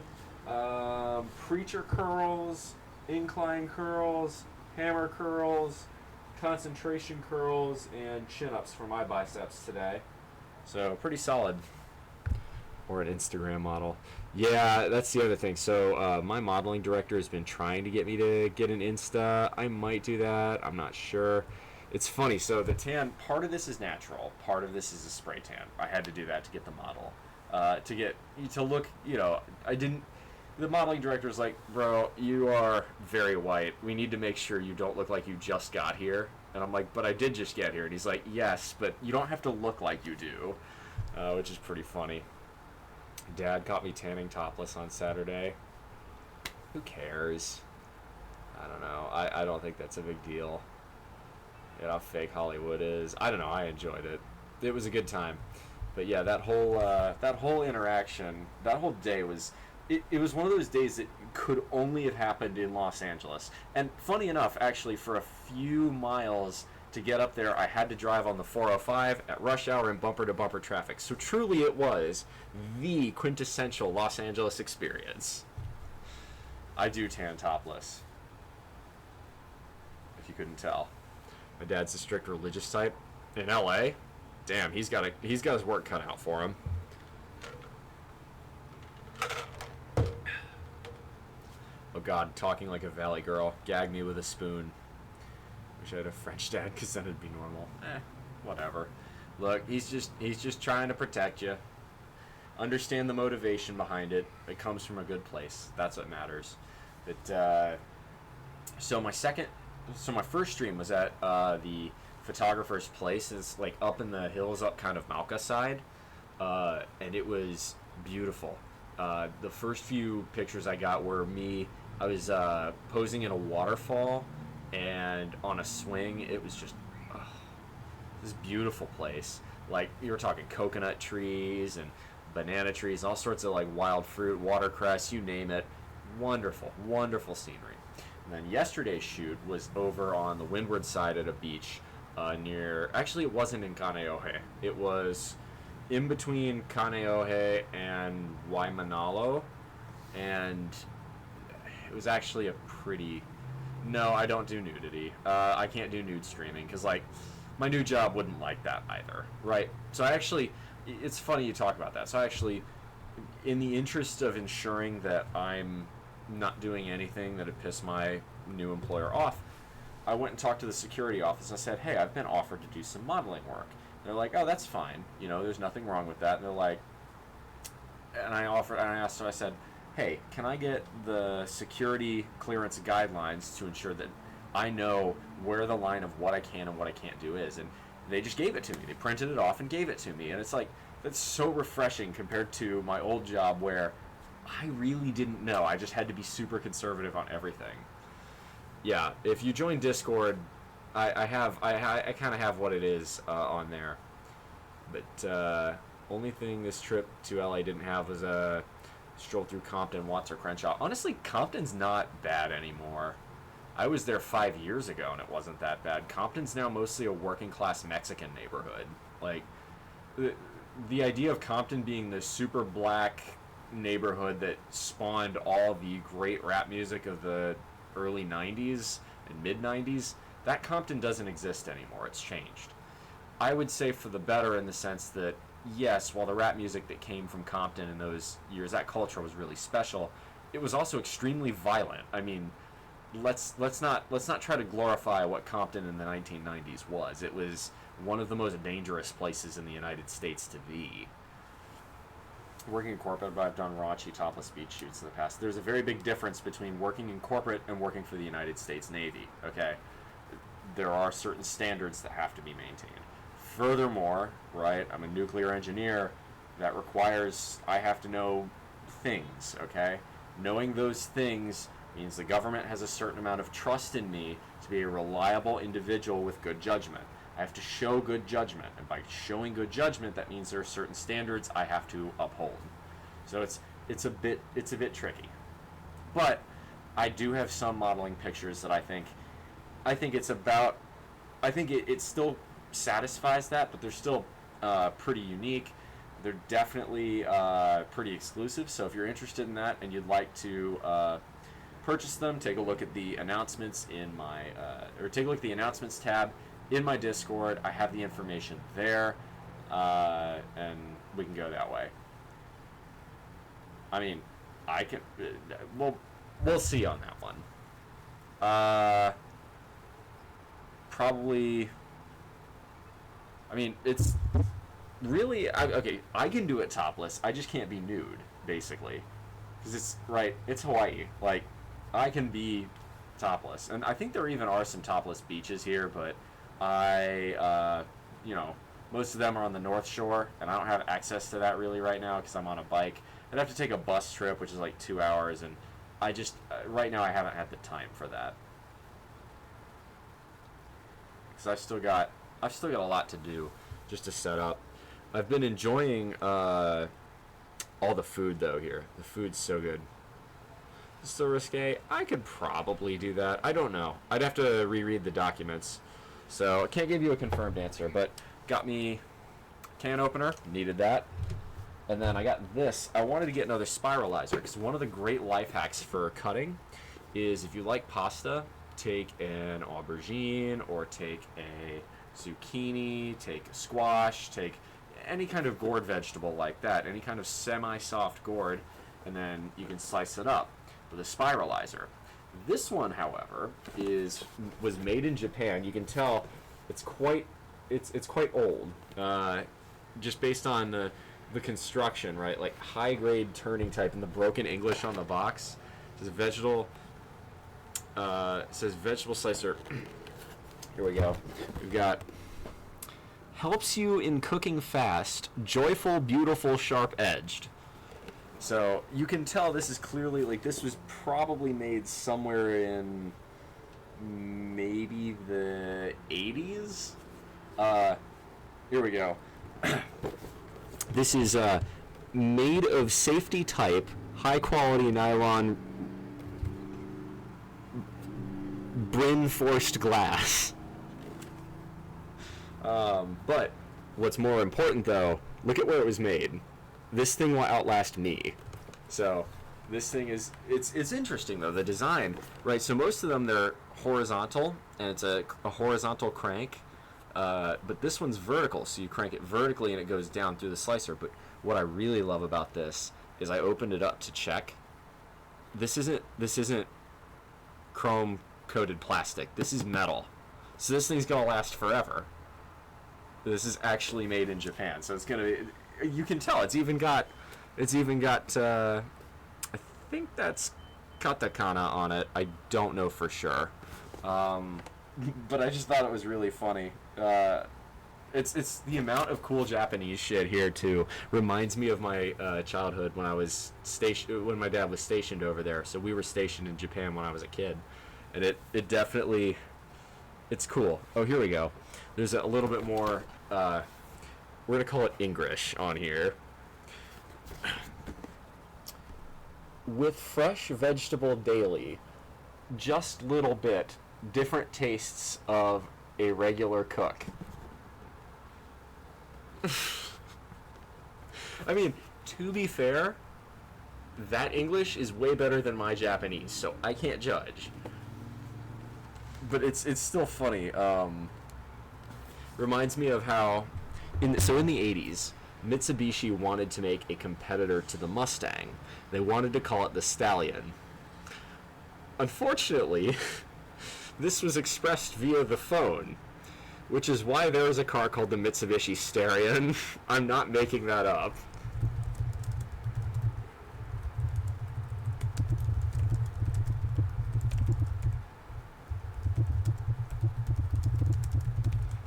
preacher curls, incline curls, hammer curls, concentration curls, and chin-ups for my biceps today. So pretty solid. Or an Instagram model. Yeah, that's the other thing. So my modeling director has been trying to get me to get an Insta. I might do that. I'm not sure. It's funny. So the tan, part of this is natural. Part of this is a spray tan. I had to do that to get the model. To look, the modeling director was like, bro, you are very white. We need to make sure you don't look like you just got here. And I'm like, but I did just get here. And he's like, yes, but you don't have to look like you do, which is pretty funny. Dad caught me tanning topless on Saturday. Who cares? I don't know. I don't think that's a big deal. You know how fake Hollywood is. I don't know. I enjoyed it. It was a good time. But yeah, that whole interaction, that whole day was... It was one of those days that could only have happened in Los Angeles. And funny enough, actually, for a few miles to get up there, I had to drive on the 405 at rush hour in bumper-to-bumper traffic. So truly it was the quintessential Los Angeles experience. I do tan topless, if you couldn't tell. My dad's a strict religious type. In LA, damn, he's got his work cut out for him. Oh God, talking like a valley girl. Gag me with a spoon. Wish I had a French dad, because then it'd be normal. Whatever. Look, he's just trying to protect you. Understand the motivation behind it. It comes from a good place. That's what matters. But so my first stream was at the photographer's place. It's like up in the hills, up kind of Malca side, and it was beautiful. The first few pictures I got were me. I was posing in a waterfall and on a swing. It was just this beautiful place. Like, you were talking coconut trees and banana trees, all sorts of like wild fruit, watercress, you name it. Wonderful, wonderful scenery. And then yesterday's shoot was over on the windward side at a beach near. Actually, it wasn't in Kaneohe. It was in between Kaneohe and Waimanalo, and it was actually a pretty... No, I don't do nudity. I can't do nude streaming, because, like, my new job wouldn't like that either, right? So I actually... It's funny you talk about that. So I actually, in the interest of ensuring that I'm not doing anything that would piss my new employer off, I went and talked to the security office. I said, hey, I've been offered to do some modeling work. They're like, oh, that's fine. You know, there's nothing wrong with that. And they're like, I said, hey, can I get the security clearance guidelines to ensure that I know where the line of what I can and what I can't do is? And they just gave it to me. They printed it off and gave it to me. And it's like, that's so refreshing compared to my old job where I really didn't know. I just had to be super conservative on everything. Yeah, if you join Discord, I kind of have what it is on there. But only thing this trip to LA didn't have was a stroll through Compton, Watts, or Crenshaw. Honestly, Compton's not bad anymore. I was there 5 years ago and it wasn't that bad. Compton's now mostly a working class Mexican neighborhood. Like, the idea of Compton being the super black neighborhood that spawned all the great rap music of the early 90s and mid 90s, that Compton doesn't exist anymore. It's changed. I would say for the better, in the sense that, yes, while the rap music that came from Compton in those years, that culture was really special, it was also extremely violent. I mean, let's not try to glorify what Compton in the 1990s was. It was one of the most dangerous places in the United States to be. Working in corporate, but I've done raunchy topless beach shoots in the past. There's a very big difference between working in corporate and working for the United States Navy, okay? There are certain standards that have to be maintained. Furthermore, right, I'm a nuclear engineer. That requires I have to know things, okay? Knowing those things means the government has a certain amount of trust in me to be a reliable individual with good judgment. I have to show good judgment, and by showing good judgment, that means there are certain standards I have to uphold. So it's a bit tricky, but I do have some modeling pictures that I think it still satisfies that, but they're still pretty unique. They're definitely pretty exclusive. So if you're interested in that and you'd like to purchase them, take a look at the announcements in my or take a look at the announcements tab in my Discord. I have the information there, and we can go that way. I mean, I can. We'll see on that one. Probably. I mean, it's really okay. I can do it topless. I just can't be nude, basically, because it's Hawaii. Like, I can be topless, and I think there even are some topless beaches here, but most of them are on the North Shore, and I don't have access to that really right now because I'm on a bike. I'd have to take a bus trip, which is like 2 hours, and I just right now I haven't had the time for that because I've still got a lot to do just to set up. I've been enjoying all the food though here. The food's so good. It's so risque. I could probably do that. I don't know. I'd have to reread the documents. So I can't give you a confirmed answer, but got me can opener, needed that. And then I got this. I wanted to get another spiralizer because one of the great life hacks for cutting is if you like pasta, take an aubergine or take a zucchini, take a squash, take any kind of gourd vegetable like that, any kind of semi-soft gourd, and then you can slice it up with a spiralizer. This one, however, was made in Japan. You can tell it's quite old, just based on the construction, right? Like high grade turning type, and the broken English on the box. It says vegetable slicer. Here we go. We've got helps you in cooking fast, joyful, beautiful, sharp edged. So you can tell this is clearly, like, this was probably made somewhere in maybe the 80s. Here we go. This is made of safety type, high quality nylon brin forced glass. But what's more important though, look at where it was made. This thing will outlast me. So this thing is, it's interesting though, the design, right? So most of them, they're horizontal, and it's a horizontal crank, but this one's vertical, so you crank it vertically and it goes down through the slicer. But what I really love about this is I opened it up to check. This isn't chrome coated plastic. This is metal. So this thing's gonna last forever. This is actually made in Japan, so it's gonna. You can tell it's even got I think that's katakana on it. I don't know for sure, but I just thought it was really funny. It's the amount of cool Japanese shit here too. Reminds me of my childhood when I was when my dad was stationed over there. So we were stationed in Japan when I was a kid, and it definitely, it's cool. Oh, here we go. There's a little bit more. We're gonna call it English on here. With fresh vegetable daily, just little bit different tastes of a regular cook. I mean, to be fair, that English is way better than my Japanese, so I can't judge. But it's still funny. Reminds me of how, in the 80s, Mitsubishi wanted to make a competitor to the Mustang. They wanted to call it the Stallion. Unfortunately, this was expressed via the phone, which is why there is a car called the Mitsubishi Starion. I'm not making that up.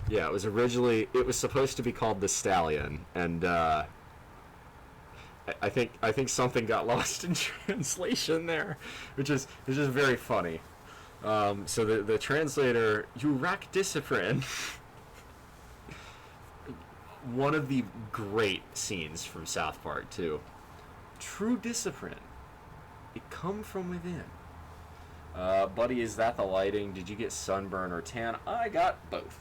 Yeah, it was supposed to be called the Stallion, and I think something got lost in translation there, which is very funny. So the translator, you rack discipline. One of the great scenes from South Park too. True discipline, it come from within. Buddy, is that the lighting? Did you get sunburn or tan? I got both.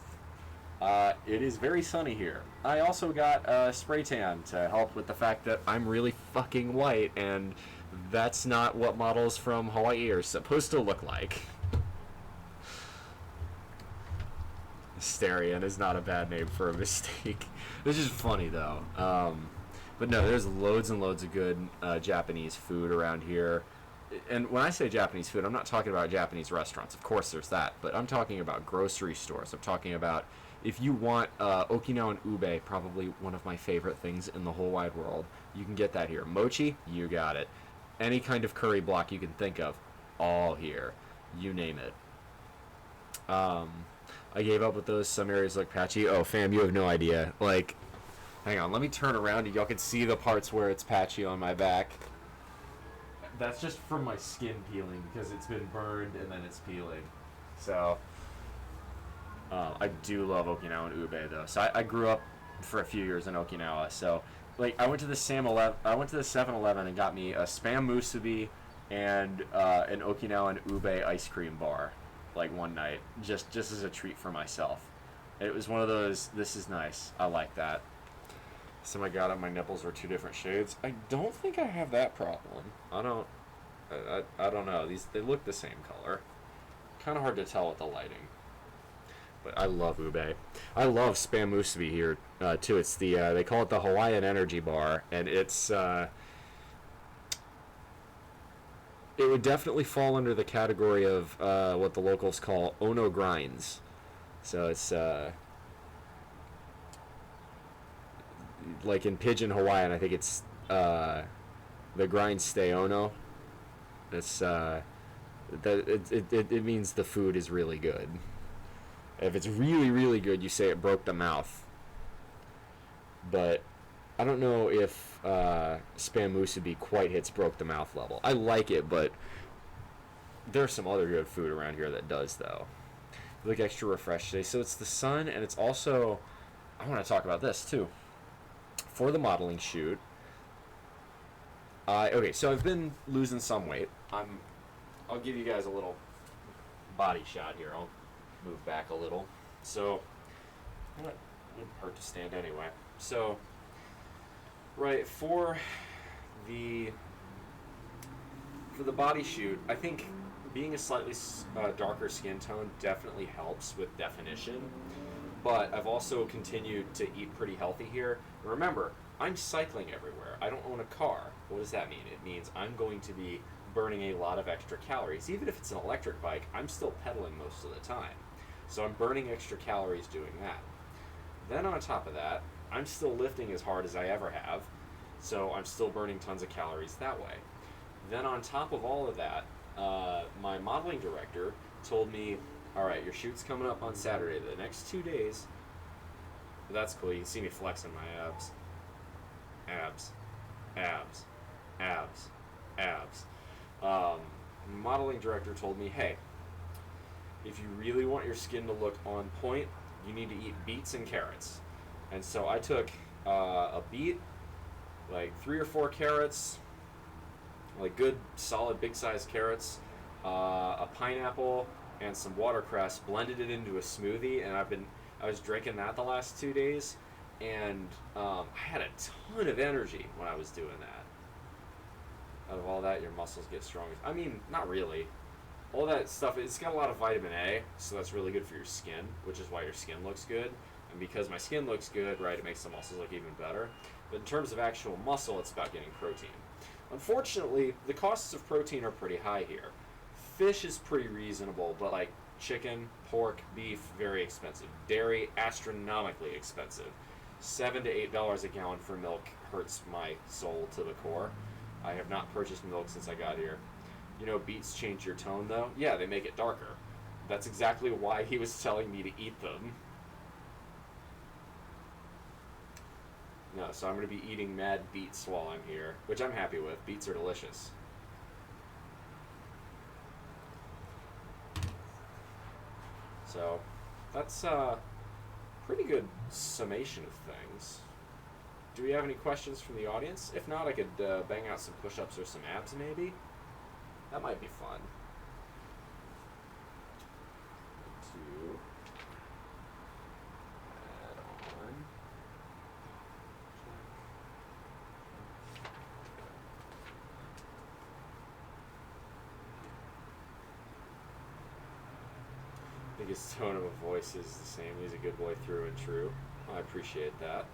It is very sunny here. I also got spray tan to help with the fact that I'm really fucking white, and that's not what models from Hawaii are supposed to look like. Starion is not a bad name for a mistake. It's just funny, though. But no, there's loads and loads of good Japanese food around here. And when I say Japanese food, I'm not talking about Japanese restaurants. Of course, there's that. But I'm talking about grocery stores. I'm talking about, if you want Okinawan ube, probably one of my favorite things in the whole wide world, you can get that here. Mochi, you got it. Any kind of curry block you can think of, all here. You name it. I gave up with those. Some areas look patchy. Oh, fam, you have no idea. Like, hang on, let me turn around and y'all can see the parts where it's patchy on my back. That's just from my skin peeling because it's been burned and then it's peeling. So, I do love Okinawan ube though. So I grew up for a few years in Okinawa. So, like, I went to the 7-Eleven and got me a Spam musubi and an Okinawan ube ice cream bar. Like one night, just as a treat for myself. It was one of those, this is nice, I like that. So my god, my nipples were two different shades. I don't think I have that problem. I don't know. They look the same color. Kind of hard to tell with the lighting. But I love ube. I love Spam musubi here too. It's the they call it the Hawaiian Energy Bar, and it's it would definitely fall under the category of what the locals call Ono grinds. So it's like in Pidgin Hawaiian, I think it's the grinds stay Ono. It's it means the food is really good. If it's really, really good, you say it broke the mouth. But I don't know if Spam musubi quite hits broke the mouth level. I like it, but there's some other good food around here that does, though. You look extra refreshed today. So it's the sun, and it's also, I want to talk about this too. For the modeling shoot, okay, so I've been losing some weight. I'll give you guys a little body shot here. I'll move back a little. So, it wouldn't hurt to stand anyway. So, right, for the body shoot, I think being a slightly darker skin tone definitely helps with definition, but I've also continued to eat pretty healthy here. Remember, I'm cycling everywhere. I don't own a car. What does that mean? It means I'm going to be burning a lot of extra calories. Even if it's an electric bike, I'm still pedaling most of the time. So I'm burning extra calories doing that. Then on top of that, I'm still lifting as hard as I ever have, so I'm still burning tons of calories that way. Then on top of all of that, my modeling director told me, alright, your shoot's coming up on Saturday. The next 2 days, that's cool, you can see me flexing my abs. Abs. Abs. Abs. Abs. Modeling director told me, hey, if you really want your skin to look on point, you need to eat beets and carrots. And so I took a beet, like 3 or 4 carrots, like good solid big sized carrots, a pineapple, and some watercress, blended it into a smoothie, and I was drinking that the last 2 days, and I had a ton of energy when I was doing that. Out of all that, your muscles get stronger. I mean, not really. All that stuff, it's got a lot of vitamin A, so that's really good for your skin, which is why your skin looks good. And because my skin looks good, right, it makes the muscles look even better. But in terms of actual muscle, it's about getting protein. Unfortunately, the costs of protein are pretty high here. Fish is pretty reasonable, but like chicken, pork, beef, very expensive. Dairy, astronomically expensive. $7 to $8 a gallon for milk hurts my soul to the core. I have not purchased milk since I got here. You know, beets change your tone though. Yeah, they make it darker. That's exactly why he was telling me to eat them. No, so I'm going to be eating mad beets while I'm here, which I'm happy with. Beets are delicious. So, that's a pretty good summation of things. Do we have any questions from the audience? If not, I could bang out some push-ups or some abs maybe. That might be fun. To add on. I think his tone of a voice is the same. He's a good boy through and true. I appreciate that.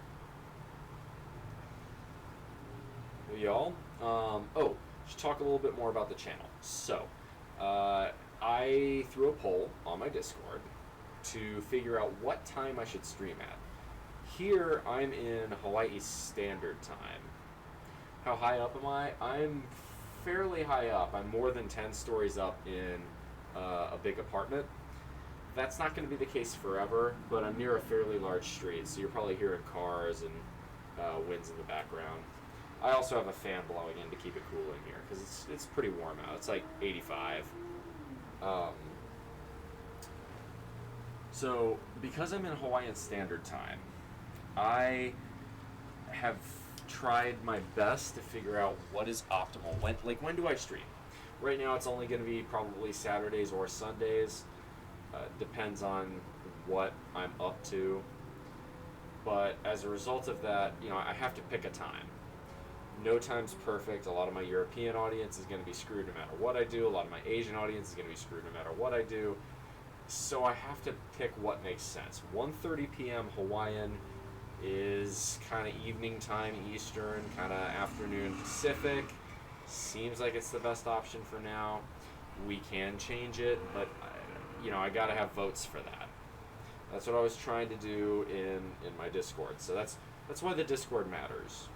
Y'all, should talk a little bit more about the channel. So, I threw a poll on my Discord to figure out what time I should stream at. Here, I'm in Hawaii Standard Time. How high up am I? I'm fairly high up. I'm more than 10 stories up in a big apartment. That's not going to be the case forever, but I'm near a fairly large street, so you're probably hearing cars and winds in the background. I also have a fan blowing in to keep it cool in here because it's pretty warm out. It's like 85. So because I'm in Hawaiian Standard Time, I have tried my best to figure out what is optimal. When do I stream? Right now it's only going to be probably Saturdays or Sundays. Depends on what I'm up to. But as a result of that, I have to pick a time. No time's perfect. A lot of my European audience is going to be screwed no matter what I do. A lot of my Asian audience is going to be screwed no matter what I do. So I have to pick what makes sense. 1:30 p.m. Hawaiian is kind of evening time Eastern, kind of afternoon Pacific. Seems like it's the best option for now. We can change it, but I got to have votes for that. That's what I was trying to do in my Discord. So that's why the Discord matters.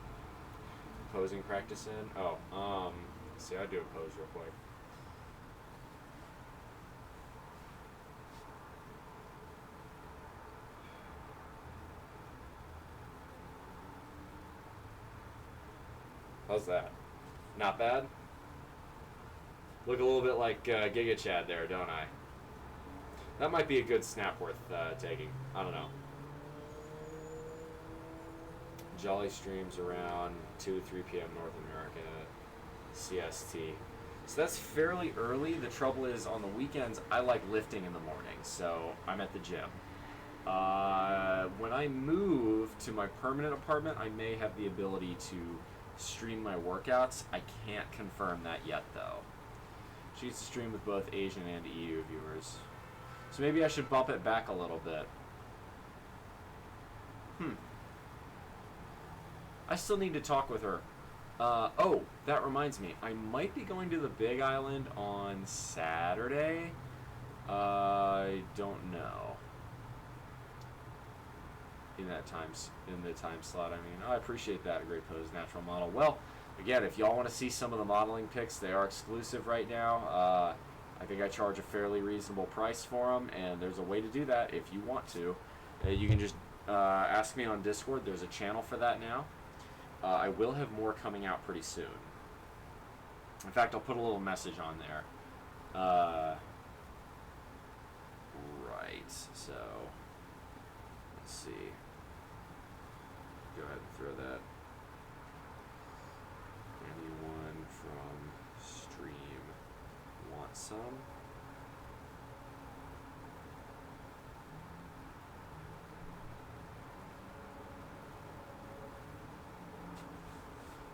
Posing practice in? Let's see, I'll do a pose real quick. How's that? Not bad? Look a little bit like Giga Chad there, don't I? That might be a good snap worth taking. I don't know. Jolly streams around 2 to 3 p.m. North America, CST. So that's fairly early. The trouble is on the weekends, I like lifting in the morning, so I'm at the gym. When I move to my permanent apartment, I may have the ability to stream my workouts. I can't confirm that yet, though. She used to stream with both Asian and EU viewers. So maybe I should bump it back a little bit. I still need to talk with her. That reminds me. I might be going to the Big Island on Saturday. I don't know. In the time slot, I mean. I appreciate that. Great pose, natural model. Well, again, if y'all want to see some of the modeling pics, they are exclusive right now. I think I charge a fairly reasonable price for them, and there's a way to do that if you want to. You can just ask me on Discord. There's a channel for that now. I will have more coming out pretty soon. In fact, I'll put a little message on there. Right, so let's see. Go ahead and throw that. Anyone from stream want some?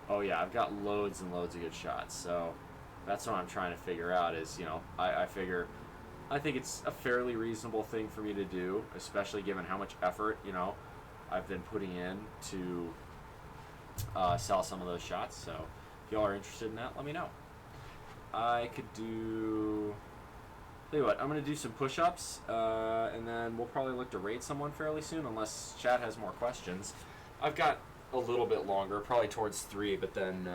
Oh yeah, I've got loads and loads of good shots, so that's what I'm trying to figure out is, I think it's a fairly reasonable thing for me to do, especially given how much effort, I've been putting in to sell some of those shots, so if y'all are interested in that, let me know. I could do... Tell you what, I'm going to do some push-ups, and then we'll probably look to rate someone fairly soon, unless Chad has more questions. I've got a little bit longer, probably towards 3, but then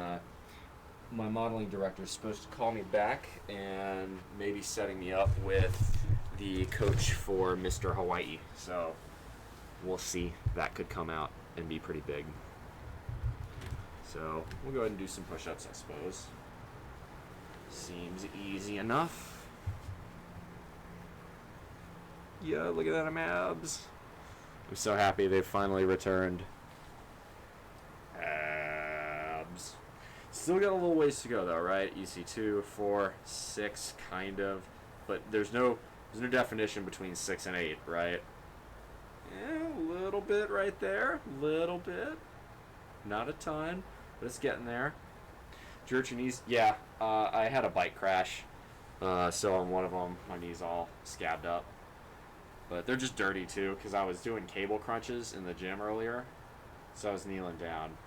my modeling director is supposed to call me back and maybe setting me up with the coach for Mr. Hawaii. So we'll see. That could come out and be pretty big. So we'll go ahead and do some push-ups, I suppose. Seems easy enough. Yeah, look at that, I'm abs. I'm so happy they finally returned. Abs. Still got a little ways to go though, right? You see 2, 4, 6, kind of. But there's no definition between 6 and 8, right? Yeah, a little bit right there. Little bit. Not a ton, but it's getting there. Jerk your knees. Yeah, I had a bike crash. So on one of them, my knee's all scabbed up. But they're just dirty too, because I was doing cable crunches in the gym earlier. So I was kneeling down.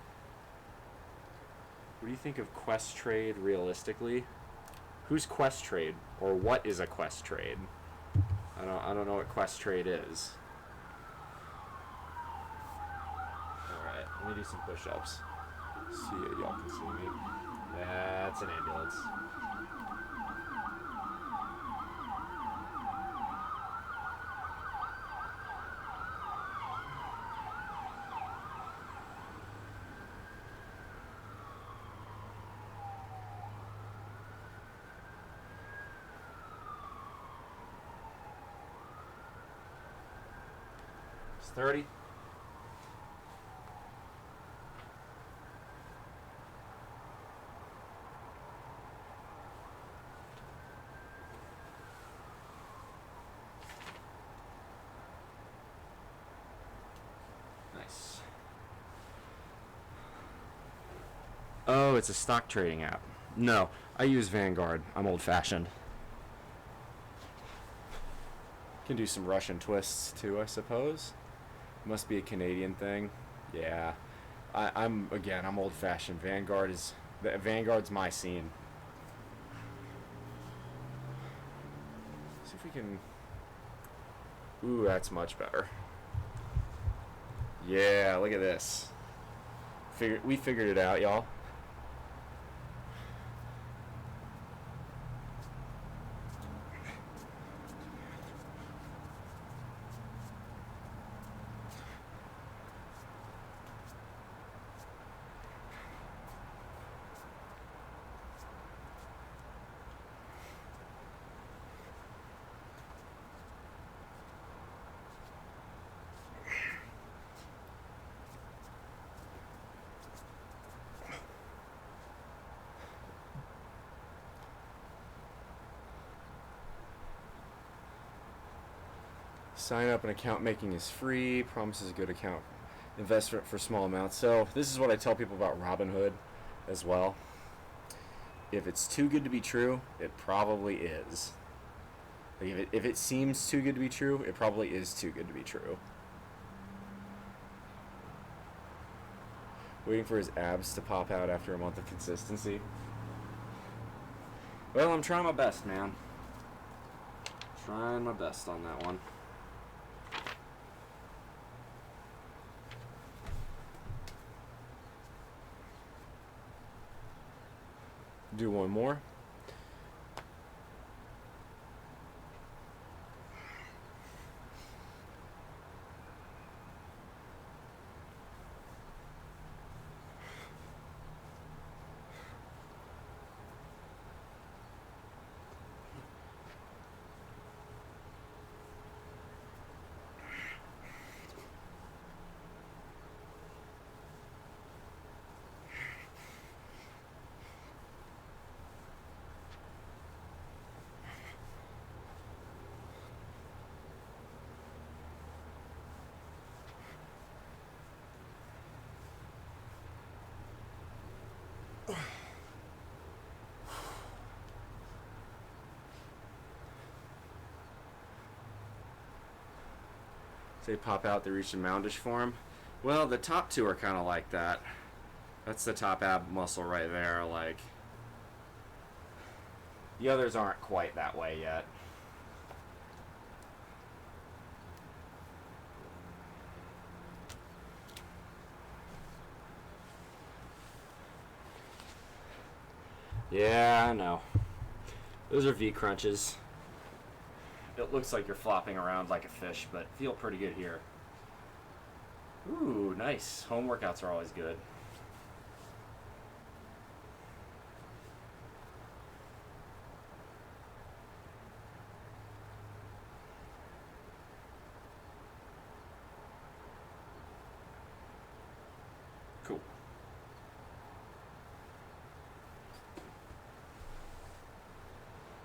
What do you think of Quest Trade realistically? Who's Quest Trade? Or what is a Quest Trade? I don't know what Quest Trade is. Alright, let me do some push-ups. See if y'all can see me. That's an ambulance. It's 30. Nice. Oh, it's a stock trading app. No, I use Vanguard. I'm old-fashioned. Can do some Russian twists too, I suppose. Must be a Canadian thing. Yeah. I'm old-fashioned. Vanguard's my scene. See if we can... Ooh, that's much better. Yeah, look at this. We figured it out, y'all. Sign up, an account making is free. Promises a good account investment for small amounts. So this is what I tell people about Robinhood as well. If it's too good to be true, it probably is. Like if it seems too good to be true, it probably is too good to be true. Waiting for his abs to pop out after a month of consistency. Well, I'm trying my best, man. Trying my best on that one. Do one more. Say pop out, they reach the moundish form. Well, the top two are kind of like that. That's the top ab muscle right there. Like, The others aren't quite that way yet. Yeah, I know. Those are V crunches. It looks like you're flopping around like a fish, but feel pretty good here. Ooh, nice. Home workouts are always good. Cool.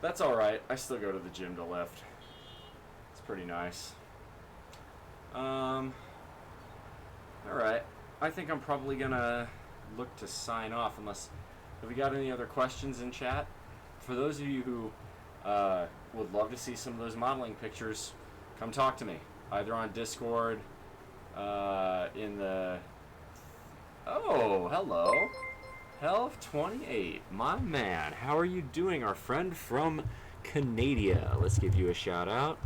That's alright. I still go to the gym to lift. It's pretty nice. Alright. I think I'm probably gonna look to sign off unless... Have we got any other questions in chat? For those of you who would love to see some of those modeling pictures, come talk to me. Either on Discord, in the... Oh, hello. Health28, my man. How are you doing? Our friend from Canada. Let's give you a shout out.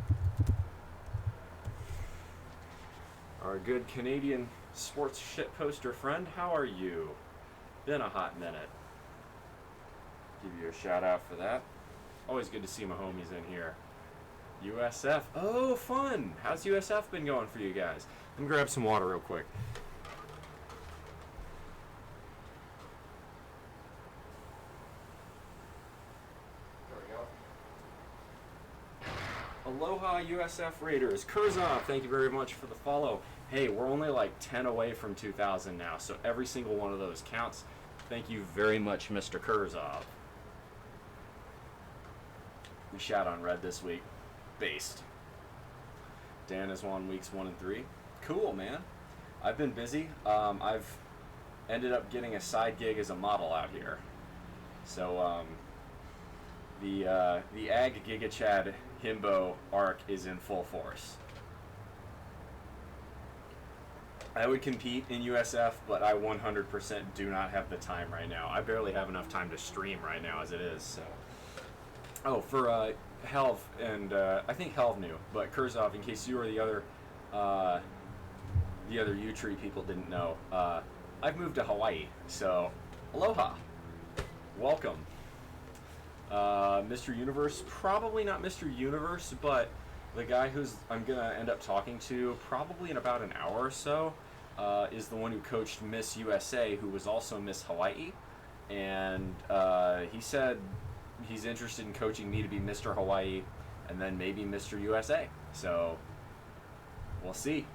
Our good Canadian sports shit poster friend. How are you? Been a hot minute. Give you a shout out for that. Always good to see my homies in here. USF. Oh, fun. How's USF been going for you guys? Let me grab some water real quick. Aloha USF Raiders. Kurzov, thank you very much for the follow. Hey, we're only like 10 away from 2,000 now, so every single one of those counts. Thank you very much, Mr. Kurzov. We shot on red this week. Based. Dan has won weeks 1 and 3. Cool, man. I've been busy. I've ended up getting a side gig as a model out here. So, the Ag Giga Chad Himbo arc is in full force. I would compete in USF, but I 100% do not have the time right now. I barely have enough time to stream right now as it is. So, oh, for Helv and I think Helv knew, but Kurzov, in case you or the other U-Tree people didn't know, I've moved to Hawaii. So, aloha, welcome. Mr. Universe, probably not Mr. Universe, but the guy who's I'm gonna end up talking to probably in about an hour or so is the one who coached Miss USA, who was also Miss Hawaii, and he said he's interested in coaching me to be Mr. Hawaii and then maybe Mr. USA. So we'll see.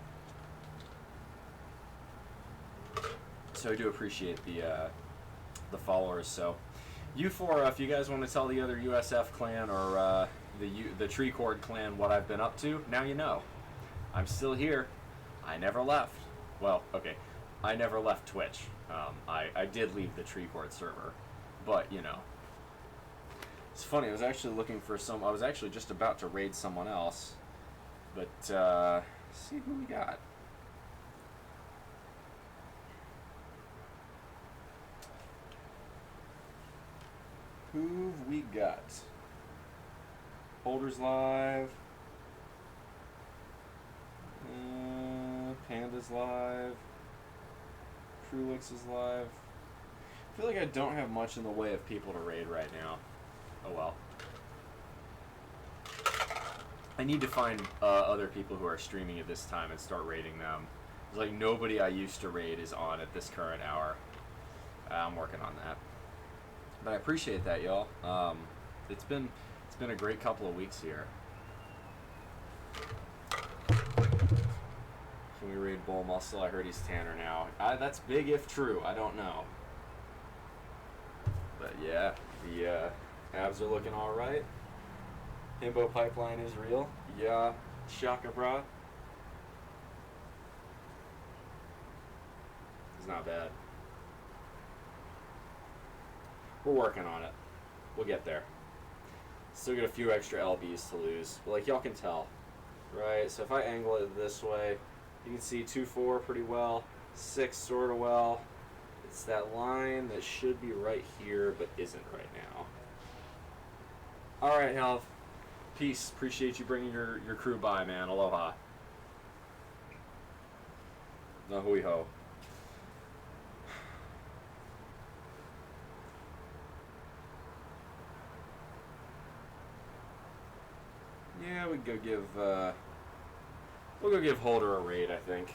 So I do appreciate the followers. So. You four, if you guys want to tell the other USF clan or the Tree Cord clan what I've been up to, now you know. I'm still here. I never left. Well, okay, I never left Twitch. I did leave the Tree Cord server, but you know. It's funny, I was actually looking for I was actually just about to raid someone else, but see who we got. Who've we got? Holders Live. Panda's Live. Krulix is live. I feel like I don't have much in the way of people to raid right now. Oh well. I need to find other people who are streaming at this time and start raiding them. It's like nobody I used to raid is on at this current hour. I'm working on that. But I appreciate that, y'all. It's been a great couple of weeks here. Can we raid BullMuscle? I heard he's Tanner now. That's big if true. I don't know. But yeah, the abs are looking all right. Himbo pipeline is real. Yeah, shaka bra. It's not bad. We're working on it. We'll get there. Still got a few extra lbs to lose. But like y'all can tell, right? So if I angle it this way, you can see 2-4 pretty well, 6 sort of well. It's that line that should be right here, but isn't right now. All right, Health. Peace. Appreciate you bringing your crew by, man. Aloha. No hui ho. Yeah, we'd go give we'll go give Holder a raid, I think.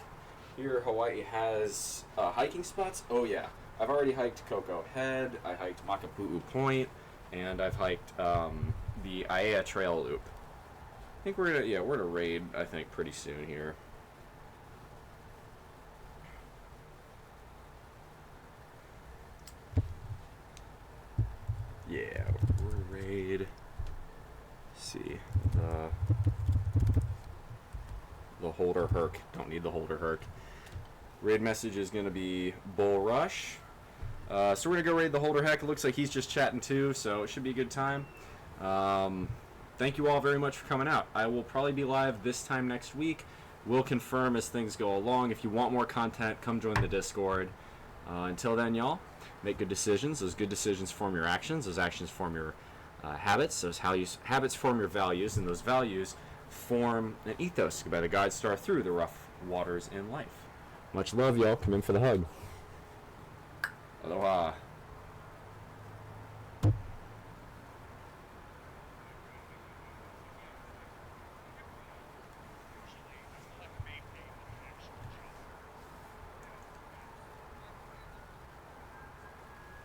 Here Hawaii has hiking spots. Oh yeah. I've already hiked Cocoa Head, I hiked Makapu'u Point, and I've hiked the Aiea Trail Loop. I think we're gonna raid, I think, pretty soon here. Yeah, we're raid. Let's see. The Holder Herc. Don't need the Holder Herc. Raid message is going to be Bull Rush. So we're going to go raid the Holder Heck. It looks like he's just chatting too, so it should be a good time. Thank you all very much for coming out. I will probably be live this time next week. We'll confirm as things go along. If you want more content, come join the Discord. Until then, y'all, make good decisions. Those good decisions form your actions. Those actions form your habits. Those habits form your values, and those values form an ethos by the guide star through the rough waters in life. Much love, y'all. Come in for the hug. Aloha.